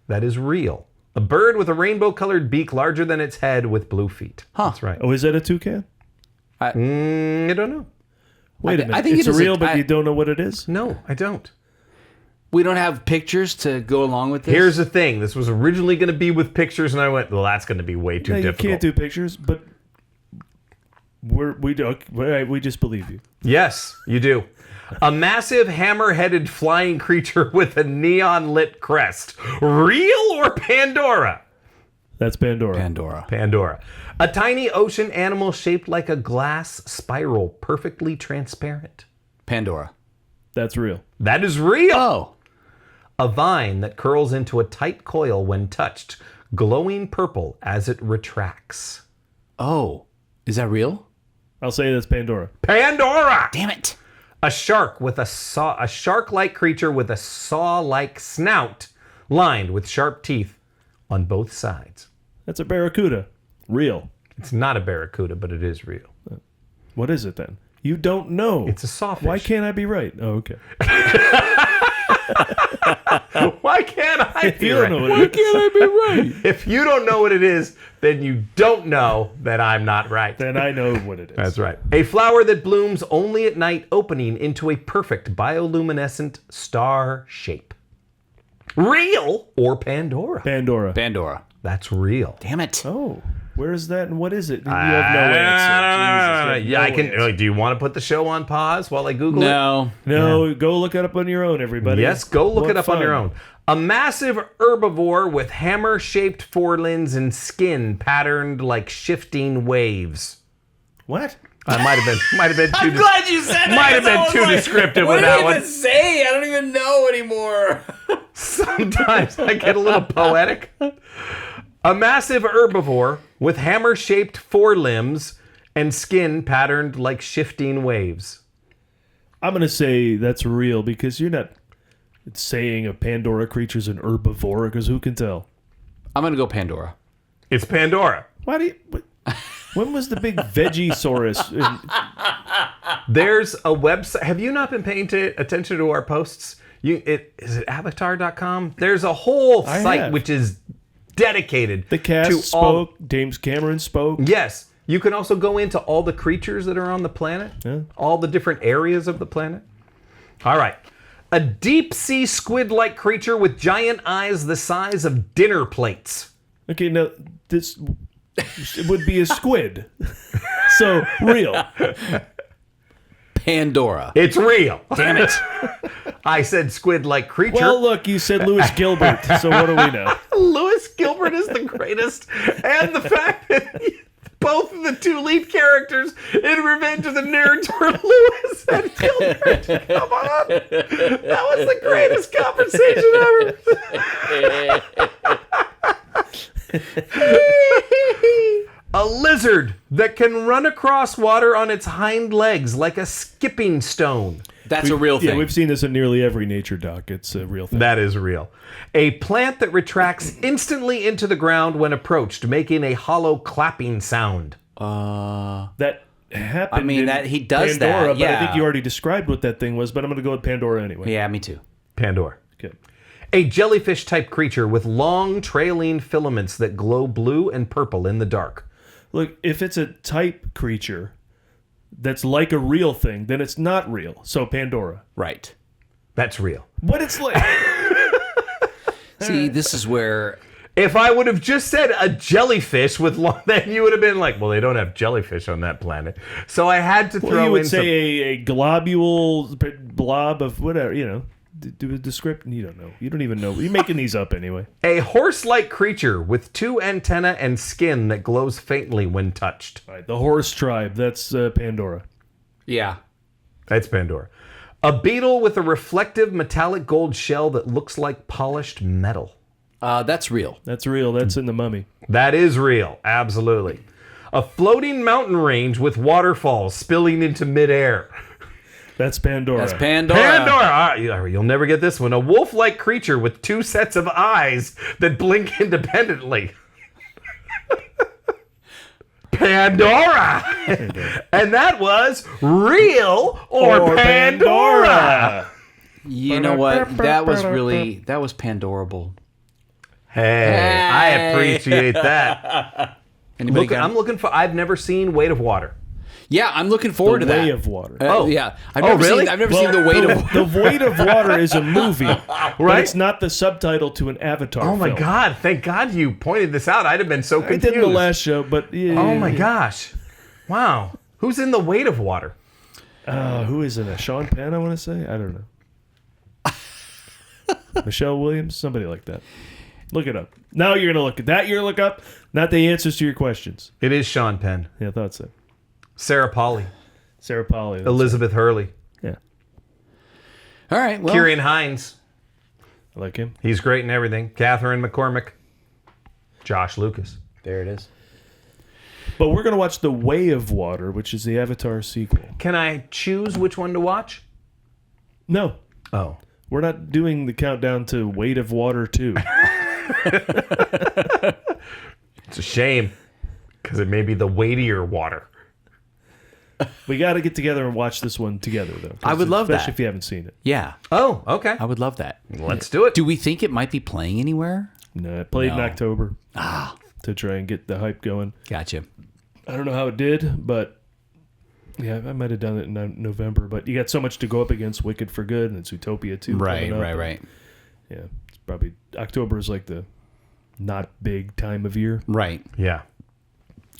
That is real. A bird with a rainbow-colored beak larger than its head with blue feet. Huh. That's right. Oh, is that a toucan? I don't know. Wait a minute. I think it's it is real, but I- you don't know what it is? No, I don't. We don't have pictures to go along with this? Here's the thing. This was originally going to be with pictures, and I went, well, that's going to be way too No, you difficult. can't do pictures, but we just believe you. Yes, you do. A massive hammer-headed flying creature with a neon-lit crest. Real or Pandora? That's Pandora. Pandora. Pandora. A tiny ocean animal shaped like a glass spiral, perfectly transparent. Pandora. That's real. That is real. Oh. A vine that curls into a tight coil when touched, glowing purple as it retracts. Oh. Is that real? I'll say that's Pandora. Pandora! Damn it. A shark with a shark-like creature with a saw-like snout lined with sharp teeth on both sides. That's a barracuda. Real. It's not a barracuda, but it is real. What is it then? You don't know. It's a sawfish. Why can't I be right? Oh, okay. Why can't I be You don't right? know what it is. I be right? If you don't know what it is, then you don't know that I'm not right. Then I know what it is. That's right. A flower that blooms only at night, opening into a perfect bioluminescent star shape. Real or Pandora? Pandora. Pandora. That's real. Damn it. Oh, where is that and what is it? You have no answer. Jesus, you Yeah, have I no can. answer. Do you want to put the show on pause while I Google it? No. No, go look it up on your own, everybody. Yes, go look What it up on your fun. own. A massive herbivore with hammer-shaped forelimbs and skin patterned like shifting waves. What? I might have been too. Glad you said that. Might have been I was too descriptive with that one. say? I don't even know anymore. Sometimes I get a little poetic. A massive herbivore with hammer-shaped forelimbs and skin patterned like shifting waves. I'm going to say that's real because you're not saying a Pandora creature's an herbivore because who can tell? I'm going to go Pandora. It's Pandora. Why do you... When was the big Vegisaurus? There's a website. Have you not been paying attention to our posts? Is it avatar.com? There's a whole I site have. which is dedicated The cast to all. spoke. James Cameron spoke. Yes. You can also go into all the creatures that are on the planet, all the different areas of the planet. All right. A deep sea squid like creature with giant eyes the size of dinner plates. Okay, now this would be a squid. So, real. Pandora. It's real. Damn it. I said squid like creature. Well, look, you said Lewis Gilbert, so what do we know? Lewis Gilbert is the greatest. And the fact that both of the two lead characters in Revenge of the Nerds were Lewis and Gilbert. Come on. That was the greatest conversation ever. A lizard that can run across water on its hind legs like a skipping stone. That's a real thing. Yeah, we've seen this in nearly every nature doc. It's a real thing. That is real. A plant that retracts instantly into the ground when approached, making a hollow clapping sound. That happened. I mean, in that he does that, Pandora, but I think yeah. you already described what that thing was. But I'm going to go with Pandora anyway. Yeah, me too. Pandora. Okay. A jellyfish-type creature with long trailing filaments that glow blue and purple in the dark. Look, if it's a type creature that's like a real thing, then it's not real. So Pandora. Right. That's real. What it's like? See, this is where If I would have just said a jellyfish with long, then you would have been like, well, they don't have jellyfish on that planet. So I had to Well, throw you would in say some... a globule blob of whatever, you know. Do a description. You don't know. You don't even know. You're making these up anyway. A horse-like creature with two antennae and skin that glows faintly when touched. All right, the horse tribe. That's Pandora. yeah. That's Pandora. A beetle with a reflective metallic gold shell that looks like polished metal. That's real. That's real. That's in the Mummy. That is real, absolutely. A floating mountain range with waterfalls spilling into midair. That's Pandora. That's Pandora. Pandora! You'll never get this one. A wolf-like creature with two sets of eyes that blink independently. Pandora. And that was Real or Pandora. You know what? That was Pandorable. Hey, I appreciate that. Anybody got I'm looking for. I've never seen Weight of Water. Yeah, I'm looking forward to The that. Way of Water. Yeah. I've really? never seen The Weight of Water. The Weight of Water is a movie, but it's not the subtitle to an Avatar Oh my film. God! Thank God you pointed this out. I'd have been so I confused. did in the last show, but yeah. Oh my gosh! Wow. Who's in The Weight of Water? Who is in it? Sean Penn, I want to say? I don't know. Michelle Williams? Somebody like that. Look it up. Now you're going to look at that. You're going to look up, not the answers to your questions. It is Sean Penn. Yeah, I thought so. Sarah Polley. Sarah Polley. that's Elizabeth Hurley. it. Yeah, All right. Well, Kieran Hines. I like him. He's great in everything. Catherine McCormick. Josh Lucas. there it is. But we're going to watch The Way of Water, which is the Avatar sequel. Can I choose which one to watch? No, Oh. we're not doing the countdown to Weight of Water 2. It's a shame. Because it may be the weightier water. We got to get together and watch this one together, though. I would love especially that. if you haven't seen it. Yeah. Oh, okay. I would love that. Let's do it. Do we think it might be playing anywhere? No, it played in No. October to try and get the hype going. Gotcha. I don't know how it did, but yeah, I might have done it in November. But you got so much to go up against. Wicked for Good and it's Utopia 2. Right. coming up. Right. Yeah, it's probably October is like the not big time of year. Right. Yeah.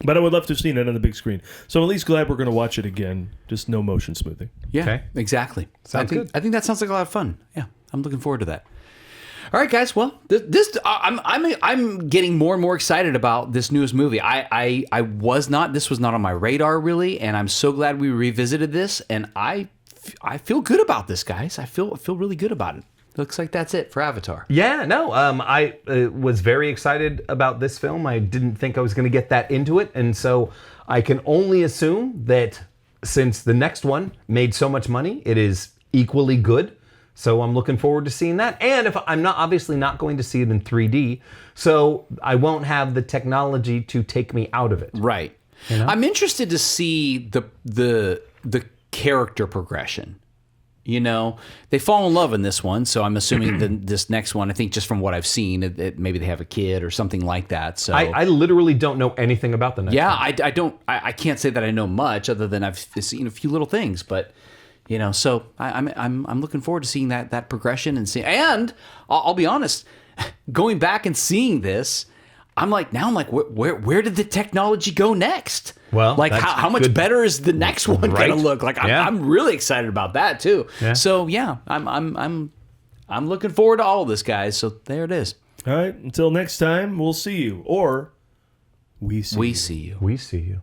But I would love to have seen it on the big screen. So I'm at least glad we're going to watch it again. Just no motion smoothing. Yeah. Okay. Exactly. Sounds good. I think that sounds like a lot of fun. Yeah. I'm looking forward to that. All right, guys. Well, I'm getting more and more excited about this newest movie. This was not on my radar really, and I'm so glad we revisited this. And I feel good about this, guys. I feel really good about it. Looks like that's it for Avatar. Yeah, no, I was very excited about this film. I didn't think I was going to get that into it. And so I can only assume that since the next one made so much money, it is equally good. So I'm looking forward to seeing that. And if I'm obviously not going to see it in 3D, so I won't have the technology to take me out of it. Right. I'm interested to see the character progression. You know, they fall in love in this one, so I'm assuming this next one, I think just from what I've seen, maybe they have a kid or something like that. So I literally don't know anything about the next one. I can't say that I know much other than I've seen a few little things, but you know, so I'm looking forward to seeing that progression and I'll be honest, going back and seeing this, I'm like, where did the technology go next? Well, like that's how much good. better is the next one Right. gonna look? Like Yeah. I'm really excited about that too. Yeah. So yeah, I'm looking forward to all of this, guys. So there it is. All right. Until next time, we'll see you. Or we see We you. see you. We see you.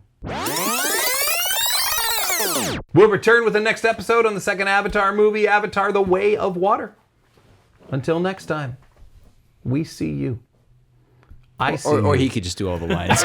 We'll return with the next episode on the second Avatar movie, Avatar: The Way of Water. Until next time, we see you. I see Or you. he could just do all the lines.